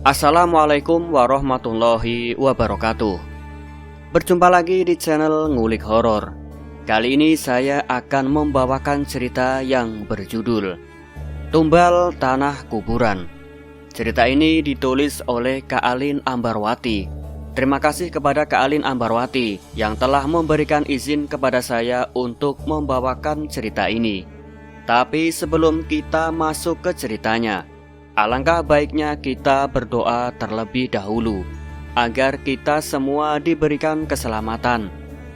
Assalamualaikum warahmatullahi wabarakatuh. Berjumpa lagi di channel Ngulik Horor. Kali ini saya akan membawakan cerita yang berjudul Tumbal Tanah Kuburan. Cerita ini ditulis oleh Kak Alin Ambarwati. Terima kasih kepada Kak Alin Ambarwati yang telah memberikan izin kepada saya untuk membawakan cerita ini. Tapi sebelum kita masuk ke ceritanya, alangkah baiknya kita berdoa terlebih dahulu agar kita semua diberikan keselamatan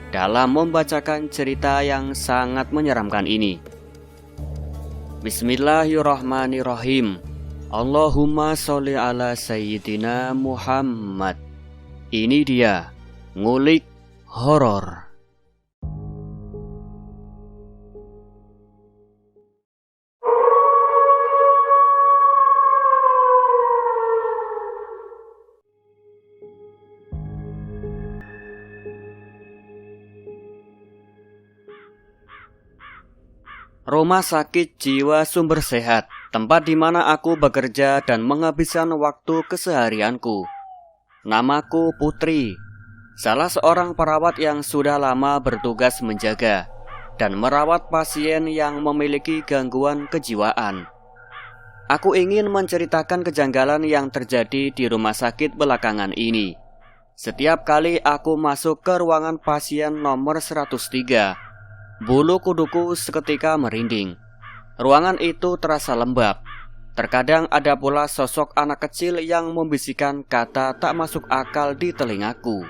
dalam membacakan cerita yang sangat menyeramkan ini. Bismillahirrahmanirrahim. Allahumma sholli ala sayyidina Muhammad. Ini dia Ngulik Horor. Rumah Sakit Jiwa Sumber Sehat, tempat di mana aku bekerja dan menghabiskan waktu keseharianku. Namaku Putri, salah seorang perawat yang sudah lama bertugas menjaga dan merawat pasien yang memiliki gangguan kejiwaan. Aku ingin menceritakan kejanggalan yang terjadi di rumah sakit belakangan ini. Setiap kali aku masuk ke ruangan pasien nomor 103, bulu kuduku seketika merinding. Ruangan itu terasa lembab. Terkadang ada pula sosok anak kecil yang membisikkan kata tak masuk akal di telingaku.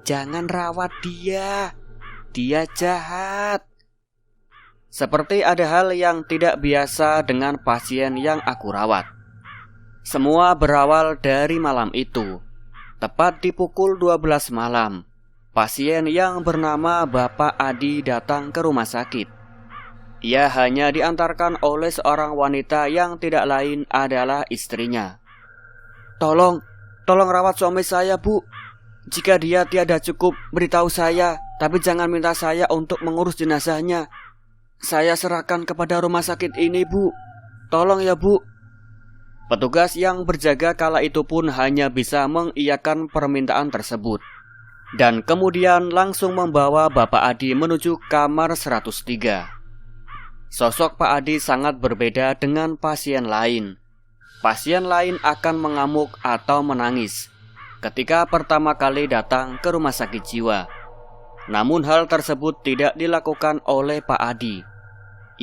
Jangan rawat dia, dia jahat. Seperti ada hal yang tidak biasa dengan pasien yang aku rawat. Semua berawal dari malam itu. Tepat di pukul 12 malam, pasien yang bernama Bapak Adi datang ke rumah sakit. Ia hanya diantarkan oleh seorang wanita yang tidak lain adalah istrinya. Tolong rawat suami saya, Bu. Jika dia tiada cukup, beritahu saya, tapi jangan minta saya untuk mengurus jenazahnya. Saya serahkan kepada rumah sakit ini, Bu. Tolong ya, Bu. Petugas yang berjaga kala itu pun hanya bisa mengiyakan permintaan tersebut, dan kemudian langsung membawa Bapak Adi menuju kamar 103. Sosok Pak Adi sangat berbeda dengan pasien lain. Pasien lain akan mengamuk atau menangis ketika pertama kali datang ke rumah sakit jiwa. Namun hal tersebut tidak dilakukan oleh Pak Adi.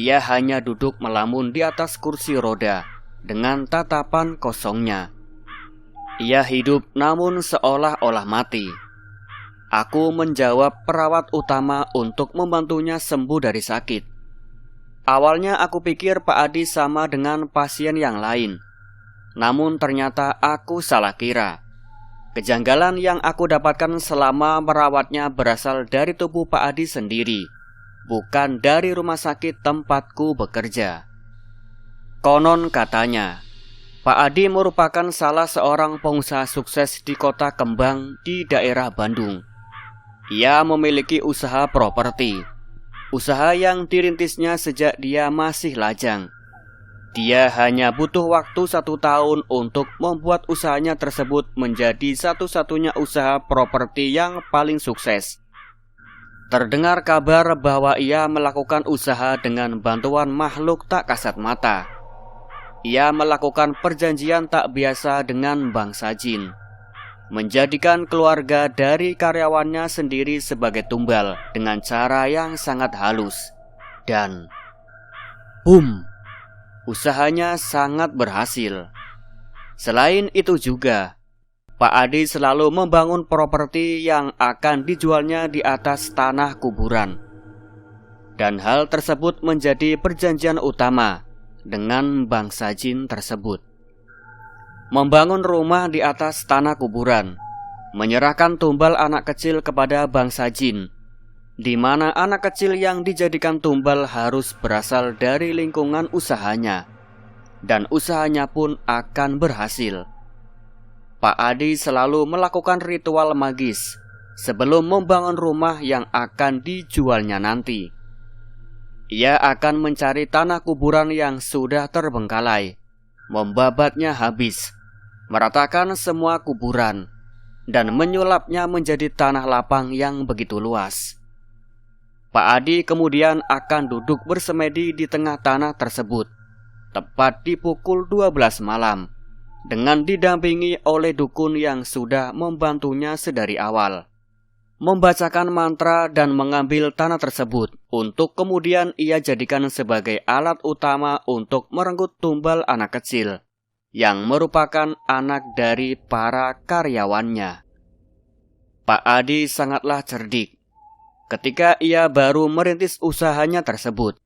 Ia hanya duduk melamun di atas kursi roda dengan tatapan kosongnya. Ia hidup namun seolah-olah mati. Aku menjawab perawat utama untuk membantunya sembuh dari sakit. Awalnya aku pikir Pak Adi sama dengan pasien yang lain. Namun ternyata aku salah kira. Kejanggalan yang aku dapatkan selama merawatnya berasal dari tubuh Pak Adi sendiri, bukan dari rumah sakit tempatku bekerja. Konon katanya, Pak Adi merupakan salah seorang pengusaha sukses di kota Kembang di daerah Bandung. Ia memiliki usaha properti, usaha yang dirintisnya sejak dia masih lajang. Dia hanya butuh waktu 1 tahun untuk membuat usahanya tersebut menjadi satu-satunya usaha properti yang paling sukses. Terdengar kabar bahwa ia melakukan usaha dengan bantuan makhluk tak kasat mata. Ia melakukan perjanjian tak biasa dengan bangsa jin, menjadikan keluarga dari karyawannya sendiri sebagai tumbal dengan cara yang sangat halus. Dan boom, usahanya sangat berhasil. Selain itu juga, Pak Adi selalu membangun properti yang akan dijualnya di atas tanah kuburan. Dan hal tersebut menjadi perjanjian utama dengan bangsa jin tersebut. Membangun rumah di atas tanah kuburan, menyerahkan tumbal anak kecil kepada bangsa jin, di mana anak kecil yang dijadikan tumbal harus berasal dari lingkungan usahanya, dan usahanya pun akan berhasil. Pak Adi selalu melakukan ritual magis sebelum membangun rumah yang akan dijualnya nanti. Ia akan mencari tanah kuburan yang sudah terbengkalai, membabatnya habis, meratakan semua kuburan, dan menyulapnya menjadi tanah lapang yang begitu luas. Pak Adi kemudian akan duduk bersemedi di tengah tanah tersebut, tepat di pukul 12 malam, dengan didampingi oleh dukun yang sudah membantunya sedari awal, membacakan mantra dan mengambil tanah tersebut untuk kemudian ia jadikan sebagai alat utama untuk merenggut tumbal anak kecil yang merupakan anak dari para karyawannya. Pak Adi sangatlah cerdik. Ketika ia baru merintis usahanya tersebut,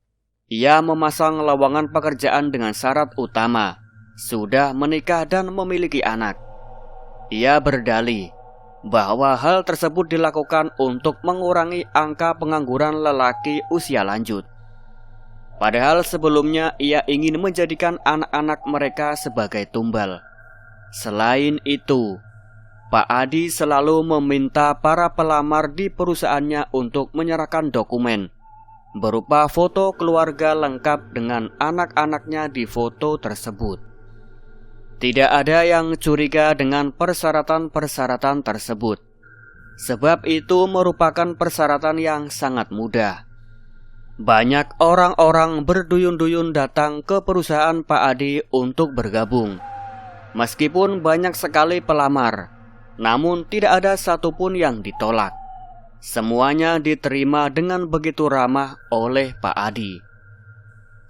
ia memasang lowongan pekerjaan dengan syarat utama, sudah menikah dan memiliki anak. Ia berdalih bahwa hal tersebut dilakukan untuk mengurangi angka pengangguran lelaki usia lanjut. Padahal sebelumnya ia ingin menjadikan anak-anak mereka sebagai tumbal. Selain itu, Pak Adi selalu meminta para pelamar di perusahaannya untuk menyerahkan dokumen berupa foto keluarga lengkap dengan anak-anaknya di foto tersebut. Tidak ada yang curiga dengan persyaratan-persyaratan tersebut, sebab itu merupakan persyaratan yang sangat mudah. Banyak orang-orang berduyun-duyun datang ke perusahaan Pak Adi untuk bergabung. Meskipun banyak sekali pelamar, namun tidak ada satupun yang ditolak. Semuanya diterima dengan begitu ramah oleh Pak Adi.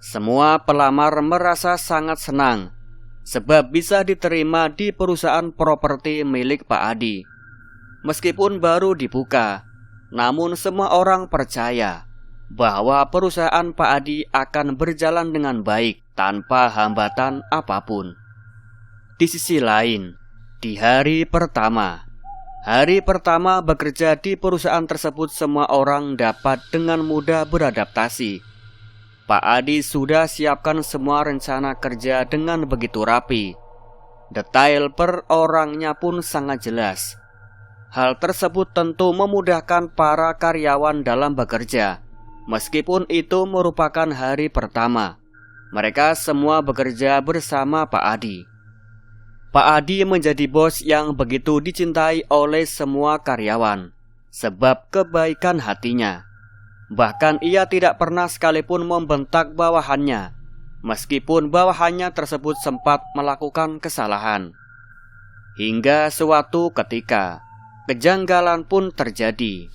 Semua pelamar merasa sangat senang sebab bisa diterima di perusahaan properti milik Pak Adi. Meskipun baru dibuka, namun semua orang percaya bahwa perusahaan Pak Adi akan berjalan dengan baik tanpa hambatan apapun. Di sisi lain, di hari pertama bekerja di perusahaan tersebut, semua orang dapat dengan mudah beradaptasi. Pak Adi sudah siapkan semua rencana kerja dengan begitu rapi. Detail per orangnya pun sangat jelas. Hal tersebut tentu memudahkan para karyawan dalam bekerja. Meskipun itu merupakan hari pertama, mereka semua bekerja bersama Pak Adi. Pak Adi menjadi bos yang begitu dicintai oleh semua karyawan, sebab kebaikan hatinya. Bahkan ia tidak pernah sekalipun membentak bawahannya, meskipun bawahannya tersebut sempat melakukan kesalahan. Hingga suatu ketika, kejanggalan pun terjadi.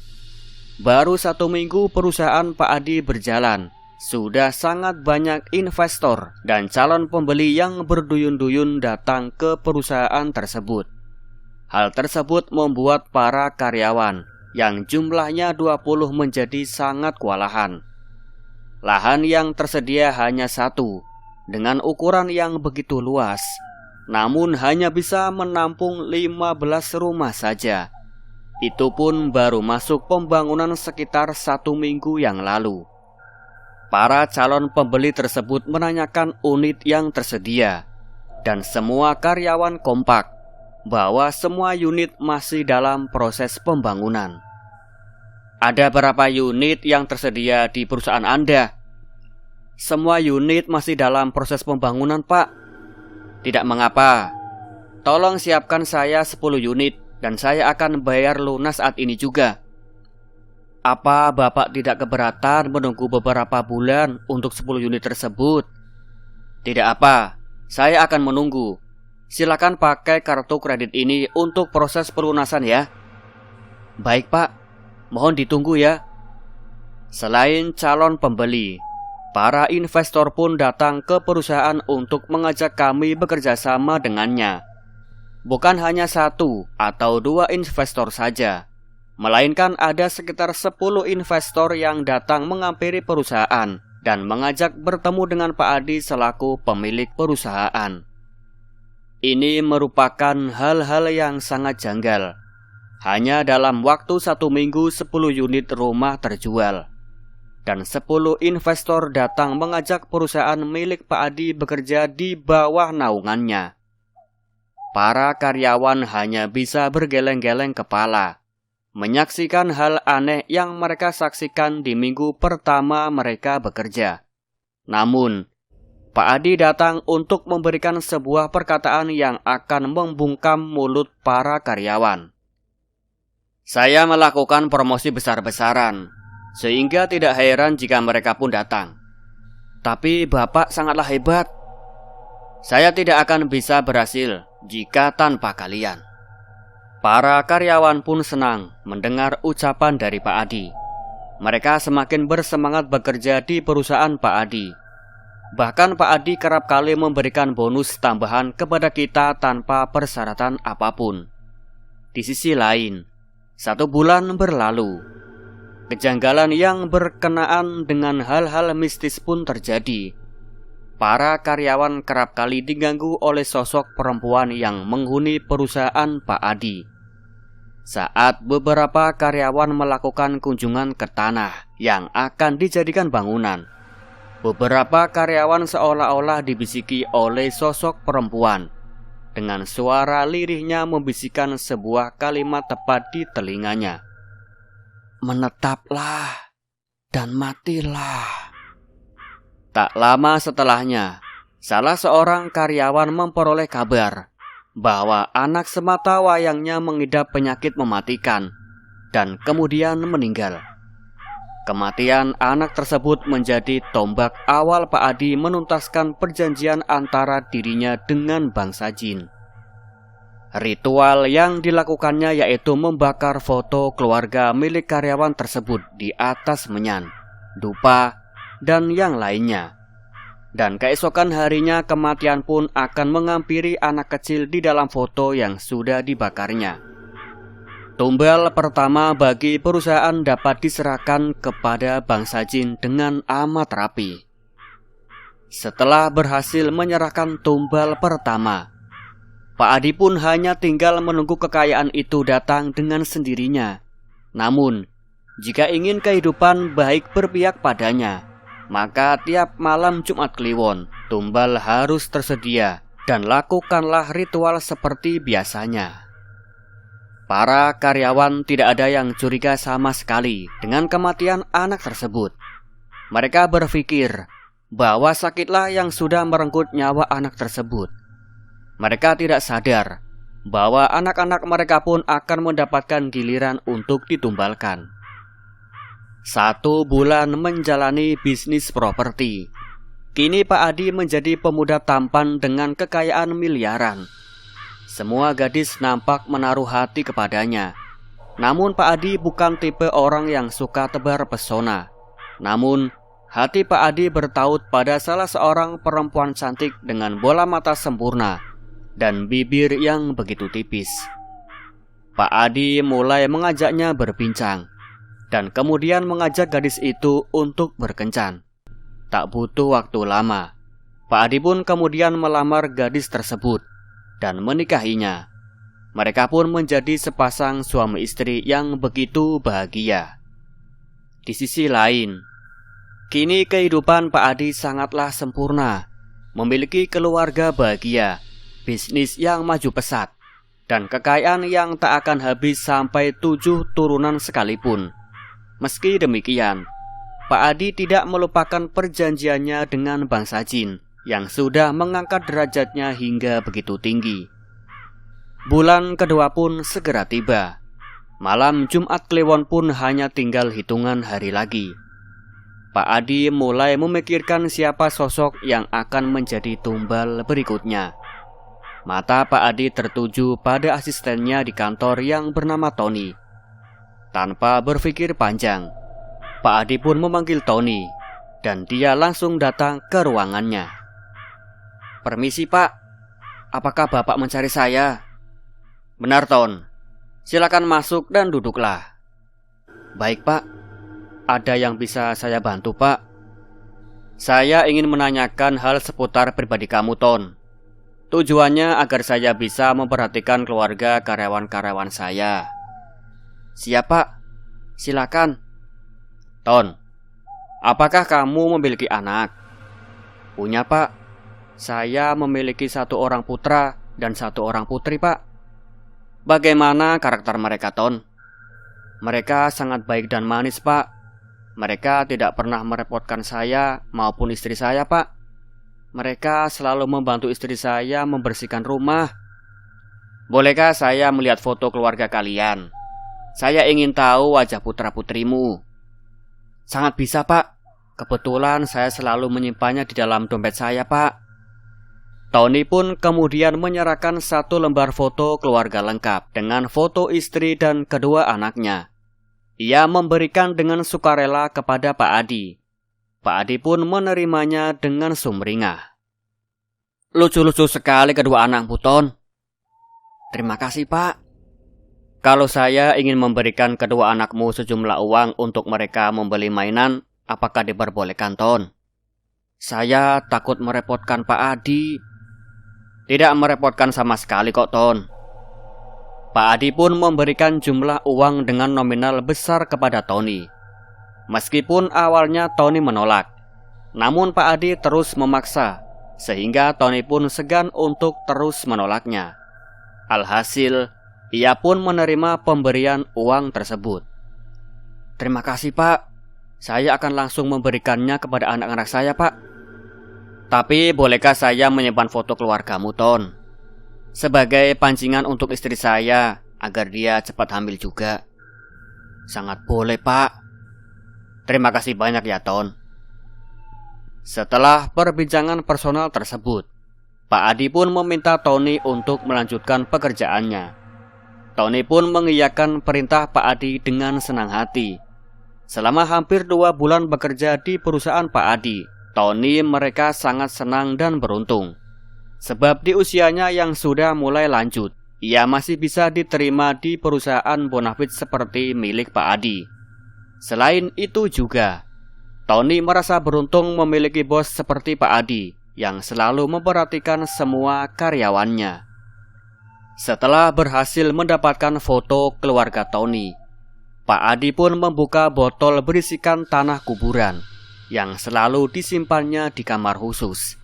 Baru 1 minggu perusahaan Pak Adi berjalan, sudah sangat banyak investor dan calon pembeli yang berduyun-duyun datang ke perusahaan tersebut. Hal tersebut membuat para karyawan yang jumlahnya 20 menjadi sangat kewalahan. Lahan yang tersedia hanya 1, dengan ukuran yang begitu luas, namun hanya bisa menampung 15 rumah saja. Itu pun baru masuk pembangunan sekitar 1 minggu yang lalu. Para calon pembeli tersebut menanyakan unit yang tersedia, dan semua karyawan kompak bahwa semua unit masih dalam proses pembangunan. Ada berapa unit yang tersedia di perusahaan Anda? Semua unit masih dalam proses pembangunan, Pak. Tidak mengapa. Tolong siapkan saya 10 unit dan saya akan bayar lunas saat ini juga. Apa Bapak tidak keberatan menunggu beberapa bulan untuk 10 unit tersebut? Tidak apa, saya akan menunggu. Silakan pakai kartu kredit ini untuk proses pelunasan ya. Baik Pak, mohon ditunggu ya. Selain calon pembeli, para investor pun datang ke perusahaan untuk mengajak kami bekerja sama dengannya. Bukan hanya 1 atau 2 investor saja, melainkan ada sekitar 10 investor yang datang menghampiri perusahaan dan mengajak bertemu dengan Pak Adi selaku pemilik perusahaan. Ini merupakan hal-hal yang sangat janggal. Hanya dalam waktu 1 minggu 10 unit rumah terjual, dan 10 investor datang mengajak perusahaan milik Pak Adi bekerja di bawah naungannya. Para karyawan hanya bisa bergeleng-geleng kepala menyaksikan hal aneh yang mereka saksikan di minggu pertama mereka bekerja. Namun, Pak Adi datang untuk memberikan sebuah perkataan yang akan membungkam mulut para karyawan. Saya melakukan promosi besar-besaran, sehingga tidak heran jika mereka pun datang. Tapi Bapak sangatlah hebat. Saya tidak akan bisa berhasil jika tanpa kalian. Para karyawan pun senang mendengar ucapan dari Pak Adi. Mereka semakin bersemangat bekerja di perusahaan Pak Adi. Bahkan Pak Adi kerap kali memberikan bonus tambahan kepada kita tanpa persyaratan apapun. Di sisi lain, 1 bulan berlalu. Kejanggalan yang berkenaan dengan hal-hal mistis pun terjadi. Para karyawan kerap kali diganggu oleh sosok perempuan yang menghuni perusahaan Pak Adi. Saat beberapa karyawan melakukan kunjungan ke tanah yang akan dijadikan bangunan, beberapa karyawan seolah-olah dibisiki oleh sosok perempuan. Dengan suara lirihnya membisikkan sebuah kalimat tepat di telinganya. Menetaplah dan matilah. Tak lama setelahnya, salah seorang karyawan memperoleh kabar bahwa anak semata wayangnya mengidap penyakit mematikan dan kemudian meninggal. Kematian anak tersebut menjadi tombak awal Pak Adi menuntaskan perjanjian antara dirinya dengan bangsa jin. Ritual yang dilakukannya yaitu membakar foto keluarga milik karyawan tersebut di atas menyan, dupa, dan yang lainnya. Dan keesokan harinya kematian pun akan menghampiri anak kecil di dalam foto yang sudah dibakarnya. Tumbal pertama bagi perusahaan dapat diserahkan kepada bangsa jin dengan amat rapi. Setelah berhasil menyerahkan tumbal pertama, Pak Adi pun hanya tinggal menunggu kekayaan itu datang dengan sendirinya. Namun, jika ingin kehidupan baik berpihak padanya, maka tiap malam Jumat Kliwon, tumbal harus tersedia dan lakukanlah ritual seperti biasanya. Para karyawan tidak ada yang curiga sama sekali dengan kematian anak tersebut. Mereka berpikir bahwa sakitlah yang sudah merenggut nyawa anak tersebut. Mereka tidak sadar bahwa anak-anak mereka pun akan mendapatkan giliran untuk ditumbalkan. 1 bulan menjalani bisnis properti. Kini Pak Adi menjadi pemuda tampan dengan kekayaan miliaran. Semua gadis nampak menaruh hati kepadanya. Namun Pak Adi bukan tipe orang yang suka tebar pesona. Namun hati Pak Adi bertaut pada salah seorang perempuan cantik dengan bola mata sempurna dan bibir yang begitu tipis. Pak Adi mulai mengajaknya berbincang dan kemudian mengajak gadis itu untuk berkencan. Tak butuh waktu lama, Pak Adi pun kemudian melamar gadis tersebut dan menikahinya. Mereka pun menjadi sepasang suami istri yang begitu bahagia. Di sisi lain, kini kehidupan Pak Adi sangatlah sempurna. Memiliki keluarga bahagia, bisnis yang maju pesat, dan kekayaan yang tak akan habis sampai 7 turunan sekalipun. Meski demikian, Pak Adi tidak melupakan perjanjiannya dengan bangsa jin yang sudah mengangkat derajatnya hingga begitu tinggi. Bulan kedua pun segera tiba. Malam Jumat Kliwon pun hanya tinggal hitungan hari lagi. Pak Adi mulai memikirkan siapa sosok yang akan menjadi tumbal berikutnya. Mata Pak Adi tertuju pada asistennya di kantor yang bernama Tony. Tanpa berpikir panjang, Pak Adi pun memanggil Tony dan dia langsung datang ke ruangannya. Permisi Pak, apakah Bapak mencari saya? Benar Ton, silakan masuk dan duduklah. Baik Pak, ada yang bisa saya bantu Pak? Saya ingin menanyakan hal seputar pribadi kamu Ton. Tujuannya agar saya bisa memperhatikan keluarga karyawan-karyawan saya. Siap Pak, silakan. Ton, apakah kamu memiliki anak? Punya Pak. Saya memiliki 1 orang putra dan 1 orang putri Pak. Bagaimana karakter mereka Ton? Mereka sangat baik dan manis Pak. Mereka tidak pernah merepotkan saya maupun istri saya Pak. Mereka selalu membantu istri saya membersihkan rumah. Bolehkah saya melihat foto keluarga kalian? Saya ingin tahu wajah putra-putrimu. Sangat bisa, Pak. Kebetulan saya selalu menyimpannya di dalam dompet saya, Pak. Tony pun kemudian menyerahkan satu lembar foto keluarga lengkap dengan foto istri dan kedua anaknya. Ia memberikan dengan sukarela kepada Pak Adi. Pak Adi pun menerimanya dengan sumringah. Lucu-lucu sekali kedua anakmu, Ton. Terima kasih, Pak. Kalau saya ingin memberikan kedua anakmu sejumlah uang untuk mereka membeli mainan, apakah diperbolehkan, Ton? Saya takut merepotkan Pak Adi. Tidak merepotkan sama sekali kok, Ton. Pak Adi pun memberikan jumlah uang dengan nominal besar kepada Tony. Meskipun awalnya Tony menolak, namun Pak Adi terus memaksa, sehingga Tony pun segan untuk terus menolaknya. Alhasil, ia pun menerima pemberian uang tersebut. Terima kasih, Pak. Saya akan langsung memberikannya kepada anak-anak saya, Pak. Tapi bolehkah saya menyimpan foto keluargamu, Ton? Sebagai pancingan untuk istri saya, agar dia cepat hamil juga. Sangat boleh, Pak. Terima kasih banyak ya, Ton. Setelah perbincangan personal tersebut, Pak Adi pun meminta Tony untuk melanjutkan pekerjaannya. Tony pun mengiyakan perintah Pak Adi dengan senang hati. Selama hampir 2 bulan bekerja di perusahaan Pak Adi, Tony mereka sangat senang dan beruntung. Sebab di usianya yang sudah mulai lanjut, ia masih bisa diterima di perusahaan bonafit seperti milik Pak Adi. Selain itu juga, Tony merasa beruntung memiliki bos seperti Pak Adi yang selalu memperhatikan semua karyawannya. Setelah berhasil mendapatkan foto keluarga Tony, Pak Adi pun membuka botol berisikan tanah kuburan yang selalu disimpannya di kamar khusus.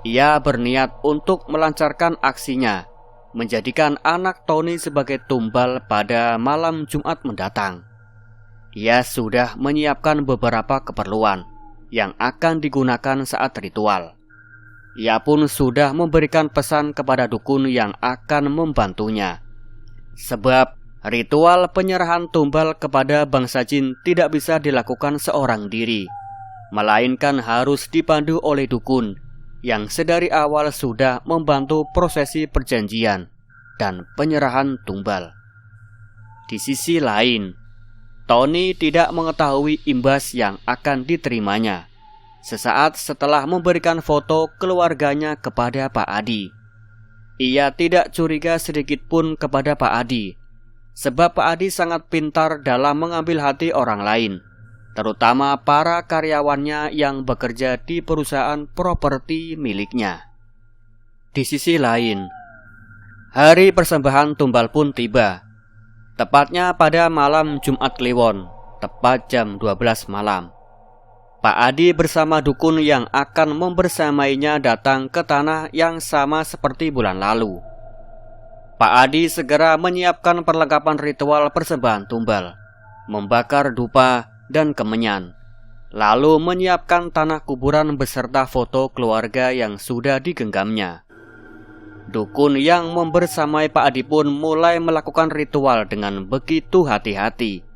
Ia berniat untuk melancarkan aksinya, menjadikan anak Tony sebagai tumbal pada malam Jumat mendatang. Ia sudah menyiapkan beberapa keperluan yang akan digunakan saat ritual. Ia pun sudah memberikan pesan kepada dukun yang akan membantunya. Sebab ritual penyerahan tumbal kepada bangsa jin tidak bisa dilakukan seorang diri, melainkan harus dipandu oleh dukun yang sedari awal sudah membantu prosesi perjanjian dan penyerahan tumbal. Di sisi lain, Tony tidak mengetahui imbas yang akan diterimanya sesaat setelah memberikan foto keluarganya kepada Pak Adi. Ia tidak curiga sedikit pun kepada Pak Adi, sebab Pak Adi sangat pintar dalam mengambil hati orang lain, terutama para karyawannya yang bekerja di perusahaan properti miliknya. Di sisi lain, hari persembahan tumbal pun tiba, tepatnya pada malam Jumat Kliwon, tepat jam 12 malam. Pak Adi bersama dukun yang akan membersamainya datang ke tanah yang sama seperti bulan lalu. Pak Adi segera menyiapkan perlengkapan ritual persembahan tumbal, membakar dupa dan kemenyan, lalu menyiapkan tanah kuburan beserta foto keluarga yang sudah digenggamnya. Dukun yang membersamai Pak Adi pun mulai melakukan ritual dengan begitu hati-hati.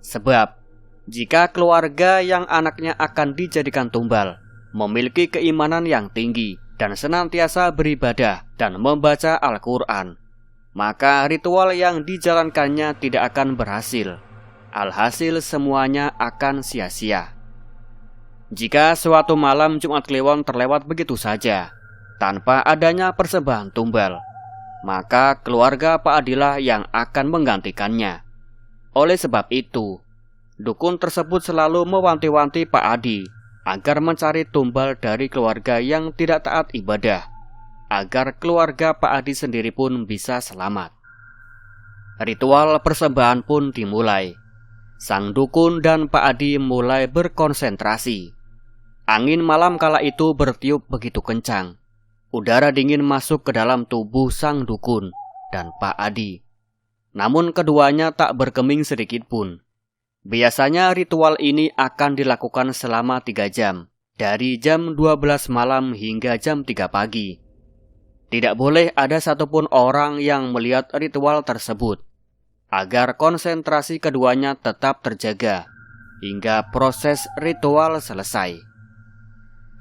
Sebab jika keluarga yang anaknya akan dijadikan tumbal memiliki keimanan yang tinggi dan senantiasa beribadah dan membaca Al-Quran, maka ritual yang dijalankannya tidak akan berhasil. Alhasil semuanya akan sia-sia. Jika suatu malam Jumat Kliwon terlewat begitu saja, tanpa adanya persembahan tumbal, maka keluarga Pak Adilah yang akan menggantikannya. Oleh sebab itu, dukun tersebut selalu mewanti-wanti Pak Adi agar mencari tumbal dari keluarga yang tidak taat ibadah, agar keluarga Pak Adi sendiri pun bisa selamat. Ritual persembahan pun dimulai. Sang dukun dan Pak Adi mulai berkonsentrasi. Angin malam kala itu bertiup begitu kencang. Udara dingin masuk ke dalam tubuh sang dukun dan Pak Adi. Namun keduanya tak berkeming sedikit pun. Biasanya ritual ini akan dilakukan selama 3 jam, dari jam 12 malam hingga jam 3 pagi. Tidak boleh ada satupun orang yang melihat ritual tersebut, agar konsentrasi keduanya tetap terjaga hingga proses ritual selesai.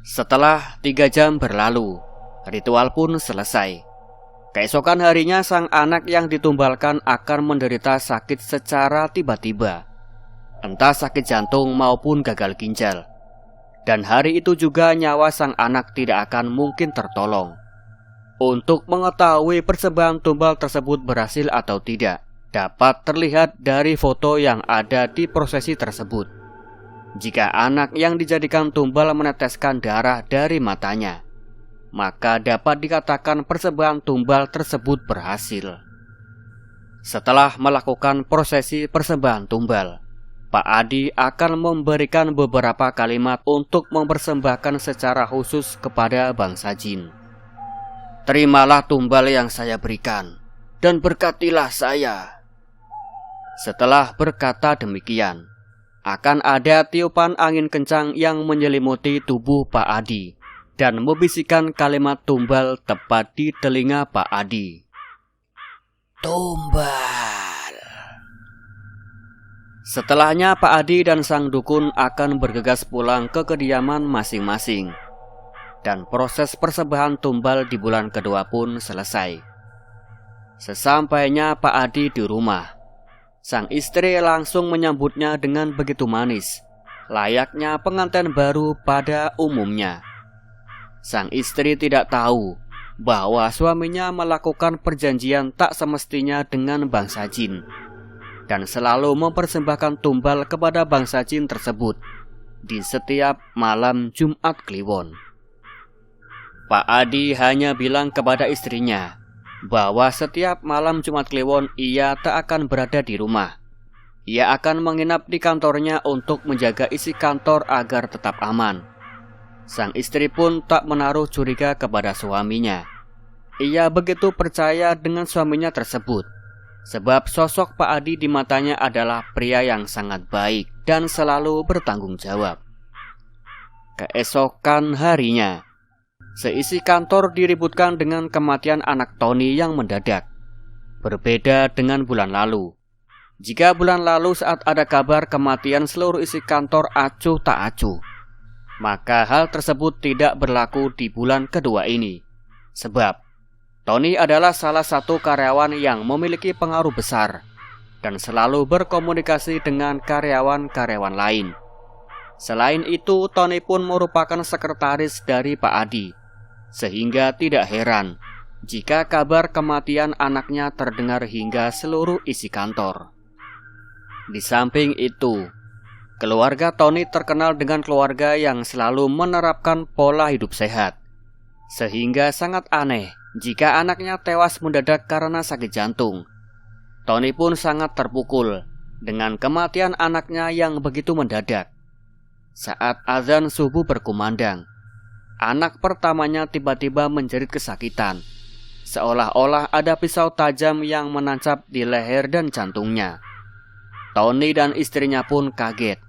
Setelah 3 jam berlalu, ritual pun selesai. Keesokan harinya sang anak yang ditumbalkan akan menderita sakit secara tiba-tiba, entah sakit jantung maupun gagal ginjal. Dan hari itu juga nyawa sang anak tidak akan mungkin tertolong. Untuk mengetahui persembahan tumbal tersebut berhasil atau tidak, dapat terlihat dari foto yang ada di prosesi tersebut. Jika anak yang dijadikan tumbal meneteskan darah dari matanya, maka dapat dikatakan persembahan tumbal tersebut berhasil. Setelah melakukan prosesi persembahan tumbal, Pak Adi akan memberikan beberapa kalimat untuk mempersembahkan secara khusus kepada bangsa jin. Terimalah tumbal yang saya berikan, dan berkatilah saya. Setelah berkata demikian, akan ada tiupan angin kencang yang menyelimuti tubuh Pak Adi dan membisikkan kalimat tumbal tepat di telinga Pak Adi. Tumbal. Setelahnya Pak Adi dan sang dukun akan bergegas pulang ke kediaman masing-masing. Dan proses persembahan tumbal di bulan kedua pun selesai. Sesampainya Pak Adi di rumah, sang istri langsung menyambutnya dengan begitu manis, layaknya pengantin baru pada umumnya. Sang istri tidak tahu bahwa suaminya melakukan perjanjian tak semestinya dengan bangsa jin, dan selalu mempersembahkan tumbal kepada bangsa jin tersebut di setiap malam Jumat Kliwon. Pak Adi hanya bilang kepada istrinya bahwa setiap malam Jumat Kliwon ia tak akan berada di rumah. Ia akan menginap di kantornya untuk menjaga isi kantor agar tetap aman. Sang istri pun tak menaruh curiga kepada suaminya. Ia begitu percaya dengan suaminya tersebut, sebab sosok Pak Adi di matanya adalah pria yang sangat baik dan selalu bertanggung jawab. Keesokan harinya, seisi kantor diributkan dengan kematian anak Tony yang mendadak. Berbeda dengan bulan lalu. Jika bulan lalu saat ada kabar kematian seluruh isi kantor acuh tak acuh, maka hal tersebut tidak berlaku di bulan kedua ini. Sebab Tony adalah salah satu karyawan yang memiliki pengaruh besar dan selalu berkomunikasi dengan karyawan-karyawan lain. Selain itu, Tony pun merupakan sekretaris dari Pak Adi, sehingga tidak heran jika kabar kematian anaknya terdengar hingga seluruh isi kantor. Di samping itu, keluarga Tony terkenal dengan keluarga yang selalu menerapkan pola hidup sehat, sehingga sangat aneh jika anaknya tewas mendadak karena sakit jantung. Tony pun sangat terpukul dengan kematian anaknya yang begitu mendadak. Saat azan subuh berkumandang, anak pertamanya tiba-tiba menjerit kesakitan, seolah-olah ada pisau tajam yang menancap di leher dan jantungnya. Tony dan istrinya pun kaget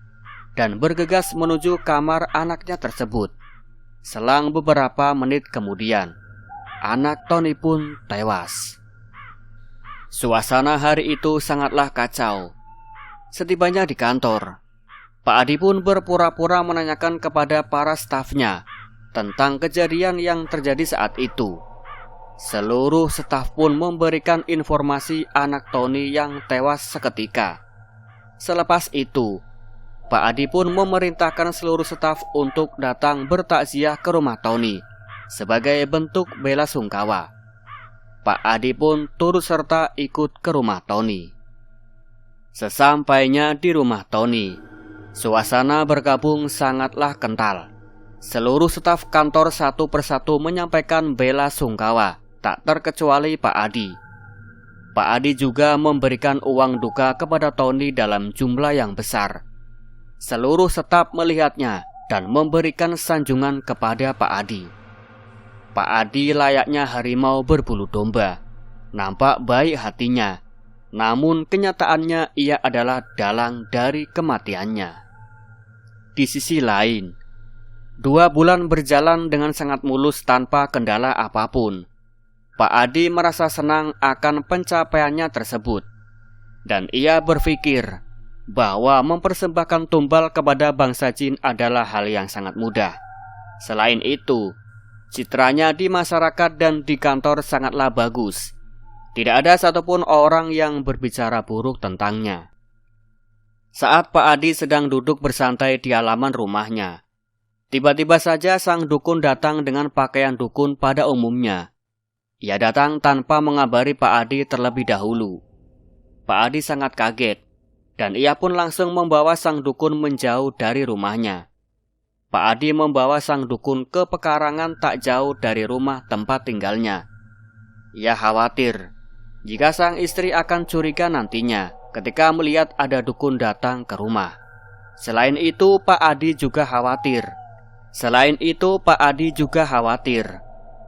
dan bergegas menuju kamar anaknya tersebut. Selang beberapa menit kemudian, anak Tony pun tewas. Suasana hari itu sangatlah kacau. Setibanya di kantor, Pak Adi pun berpura-pura menanyakan kepada para stafnya tentang kejadian yang terjadi saat itu. Seluruh staf pun memberikan informasi anak Tony yang tewas seketika. Selepas itu, Pak Adi pun memerintahkan seluruh staf untuk datang bertakziah ke rumah Tony sebagai bentuk bela sungkawa. Pak Adi pun turut serta ikut ke rumah Tony. Sesampainya di rumah Tony, suasana berkabung sangatlah kental. Seluruh staf kantor satu persatu menyampaikan bela sungkawa, tak terkecuali Pak Adi. Pak Adi juga memberikan uang duka kepada Tony dalam jumlah yang besar. Seluruh staf melihatnya dan memberikan sanjungan kepada Pak Adi. Pak Adi layaknya harimau berbulu domba, nampak baik hatinya, namun kenyataannya ia adalah dalang dari kematiannya. Di sisi lain, 2 bulan berjalan dengan sangat mulus tanpa kendala apapun. Pak Adi merasa senang akan pencapaiannya tersebut. Dan ia berpikir bahwa mempersembahkan tumbal kepada bangsa jin adalah hal yang sangat mudah. Selain itu, citranya di masyarakat dan di kantor sangatlah bagus. Tidak ada satupun orang yang berbicara buruk tentangnya. Saat Pak Adi sedang duduk bersantai di halaman rumahnya, tiba-tiba saja sang dukun datang dengan pakaian dukun pada umumnya. Ia datang tanpa mengabari Pak Adi terlebih dahulu. Pak Adi sangat kaget, dan ia pun langsung membawa sang dukun menjauh dari rumahnya. Pak Adi membawa sang dukun ke pekarangan tak jauh dari rumah tempat tinggalnya. Ia khawatir jika sang istri akan curiga nantinya ketika melihat ada dukun datang ke rumah. Selain itu, Pak Adi juga khawatir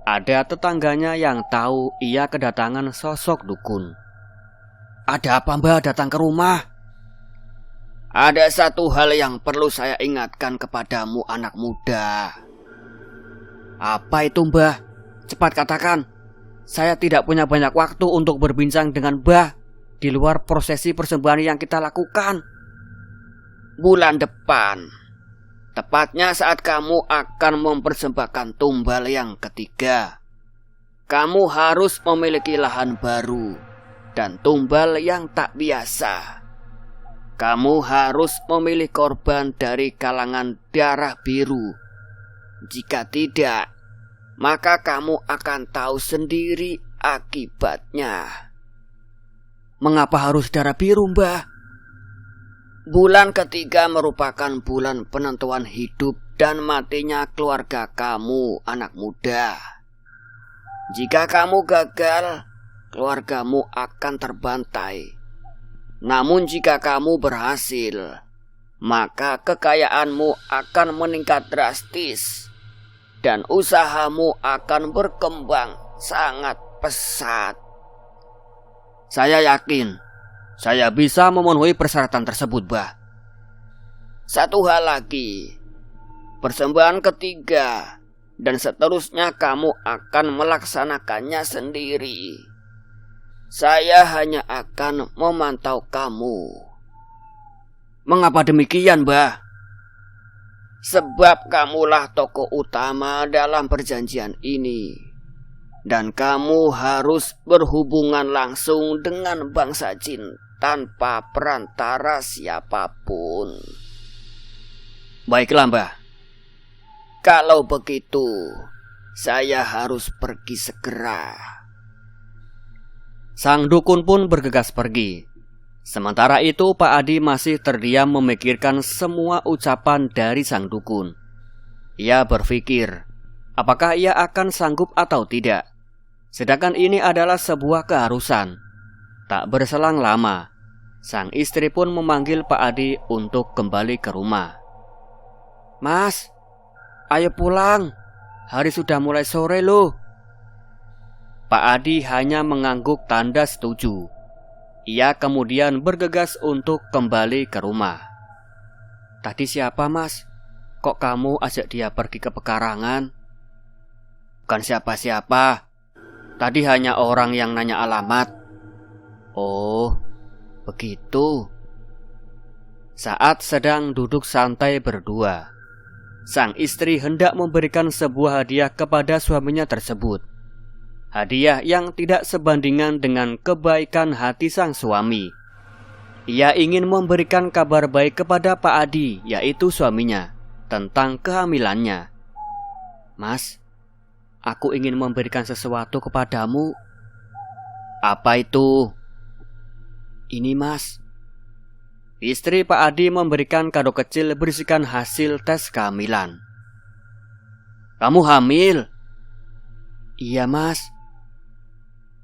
ada tetangganya yang tahu ia kedatangan sosok dukun. "Ada apa Mbah datang ke rumah?" "Ada satu hal yang perlu saya ingatkan kepadamu, anak muda." "Apa itu Mbah? Cepat katakan. Saya tidak punya banyak waktu untuk berbincang dengan Mbah di luar prosesi persembahan yang kita lakukan." "Bulan depan, tepatnya saat kamu akan mempersembahkan tumbal yang ketiga, kamu harus memiliki lahan baru dan tumbal yang tak biasa. Kamu harus memilih korban dari kalangan darah biru. Jika tidak, maka kamu akan tahu sendiri akibatnya." "Mengapa harus darah biru, Mbah?" "Bulan ketiga merupakan bulan penentuan hidup dan matinya keluarga kamu, anak muda. Jika kamu gagal, keluargamu akan terbantai. Namun jika kamu berhasil, maka kekayaanmu akan meningkat drastis dan usahamu akan berkembang sangat pesat." "Saya yakin saya bisa memenuhi persyaratan tersebut, Mbah." "Satu hal lagi, persembahan ketiga dan seterusnya kamu akan melaksanakannya sendiri. Saya hanya akan memantau kamu." "Mengapa demikian, Mbah?" "Sebab kamulah tokoh utama dalam perjanjian ini, dan kamu harus berhubungan langsung dengan bangsa jin tanpa perantara siapapun." "Baiklah, Mbah." "Kalau begitu, saya harus pergi segera." Sang dukun pun bergegas pergi. Sementara itu Pak Adi masih terdiam memikirkan semua ucapan dari sang dukun. Ia berpikir, apakah ia akan sanggup atau tidak? Sedangkan ini adalah sebuah keharusan. Tak berselang lama, sang istri pun memanggil Pak Adi untuk kembali ke rumah. "Mas, ayo pulang. Hari sudah mulai sore loh." Pak Adi hanya mengangguk tanda setuju. Ia kemudian bergegas untuk kembali ke rumah. "Tadi siapa, Mas? Kok kamu ajak dia pergi ke pekarangan?" "Bukan siapa-siapa. Tadi hanya orang yang nanya alamat." "Oh, begitu." Saat sedang duduk santai berdua, sang istri hendak memberikan sebuah hadiah kepada suaminya tersebut. Hadiah yang tidak sebandingan dengan kebaikan hati sang suami. Ia ingin memberikan kabar baik kepada Pak Adi, yaitu suaminya, tentang kehamilannya. "Mas, aku ingin memberikan sesuatu kepadamu." "Apa itu?" "Ini, Mas." Istri Pak Adi memberikan kado kecil berisikan hasil tes kehamilan. "Kamu hamil?" "Iya, Mas."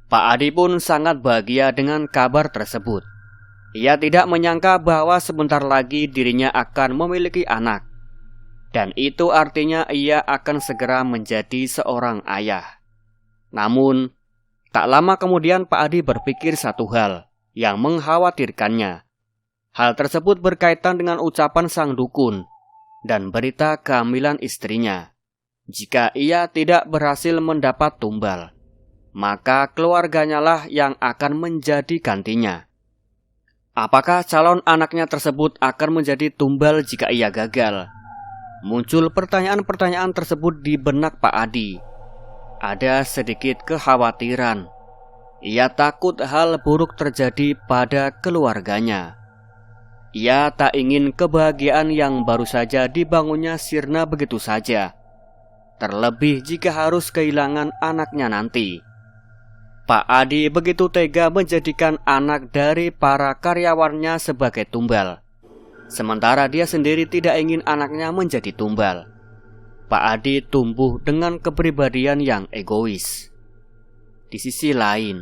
Pak Adi pun sangat bahagia dengan kabar tersebut. Ia tidak menyangka bahwa sebentar lagi dirinya akan memiliki anak. Dan itu artinya ia akan segera menjadi seorang ayah. Namun, tak lama kemudian Pak Adi berpikir satu hal yang mengkhawatirkannya. Hal tersebut berkaitan dengan ucapan sang dukun. dan berita kehamilan istrinya. Jika ia tidak berhasil mendapat tumbal, maka keluarganya lah yang akan menjadi gantinya. Apakah calon anaknya tersebut akan menjadi tumbal jika ia gagal? Muncul pertanyaan-pertanyaan tersebut di benak Pak Adi. Ada sedikit kekhawatiran. Ia takut hal buruk terjadi pada keluarganya. Ia tak ingin kebahagiaan yang baru saja dibangunnya sirna begitu saja, terlebih jika harus kehilangan anaknya nanti. Pak Adi begitu tega menjadikan anak dari para karyawannya sebagai tumbal, sementara dia sendiri tidak ingin anaknya menjadi tumbal. Pak Adi tumbuh dengan kepribadian yang egois. Di sisi lain,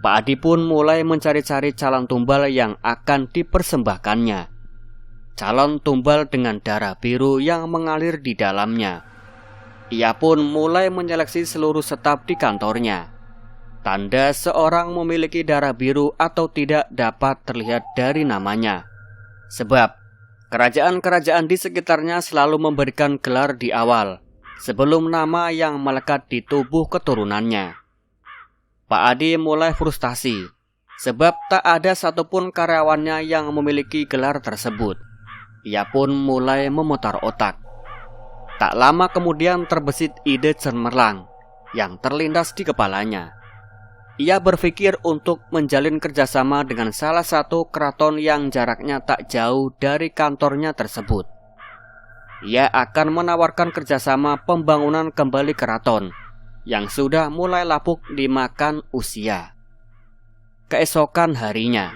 Pak Adi pun mulai mencari-cari calon tumbal yang akan dipersembahkannya. Calon tumbal dengan darah biru yang mengalir di dalamnya. Ia pun mulai menyeleksi seluruh staf di kantornya. Tanda seorang memiliki darah biru atau tidak dapat terlihat dari namanya, sebab kerajaan-kerajaan di sekitarnya selalu memberikan gelar di awal, sebelum nama yang melekat di tubuh keturunannya. Pak Adi mulai frustasi, sebab tak ada satupun karyawannya yang memiliki gelar tersebut. Ia pun mulai memutar otak. Tak lama kemudian terbesit ide cemerlang yang terlintas di kepalanya. Ia berpikir untuk menjalin kerjasama dengan salah satu keraton yang jaraknya tak jauh dari kantornya tersebut. Ia akan menawarkan kerjasama pembangunan kembali keraton yang sudah mulai lapuk dimakan usia. Keesokan harinya,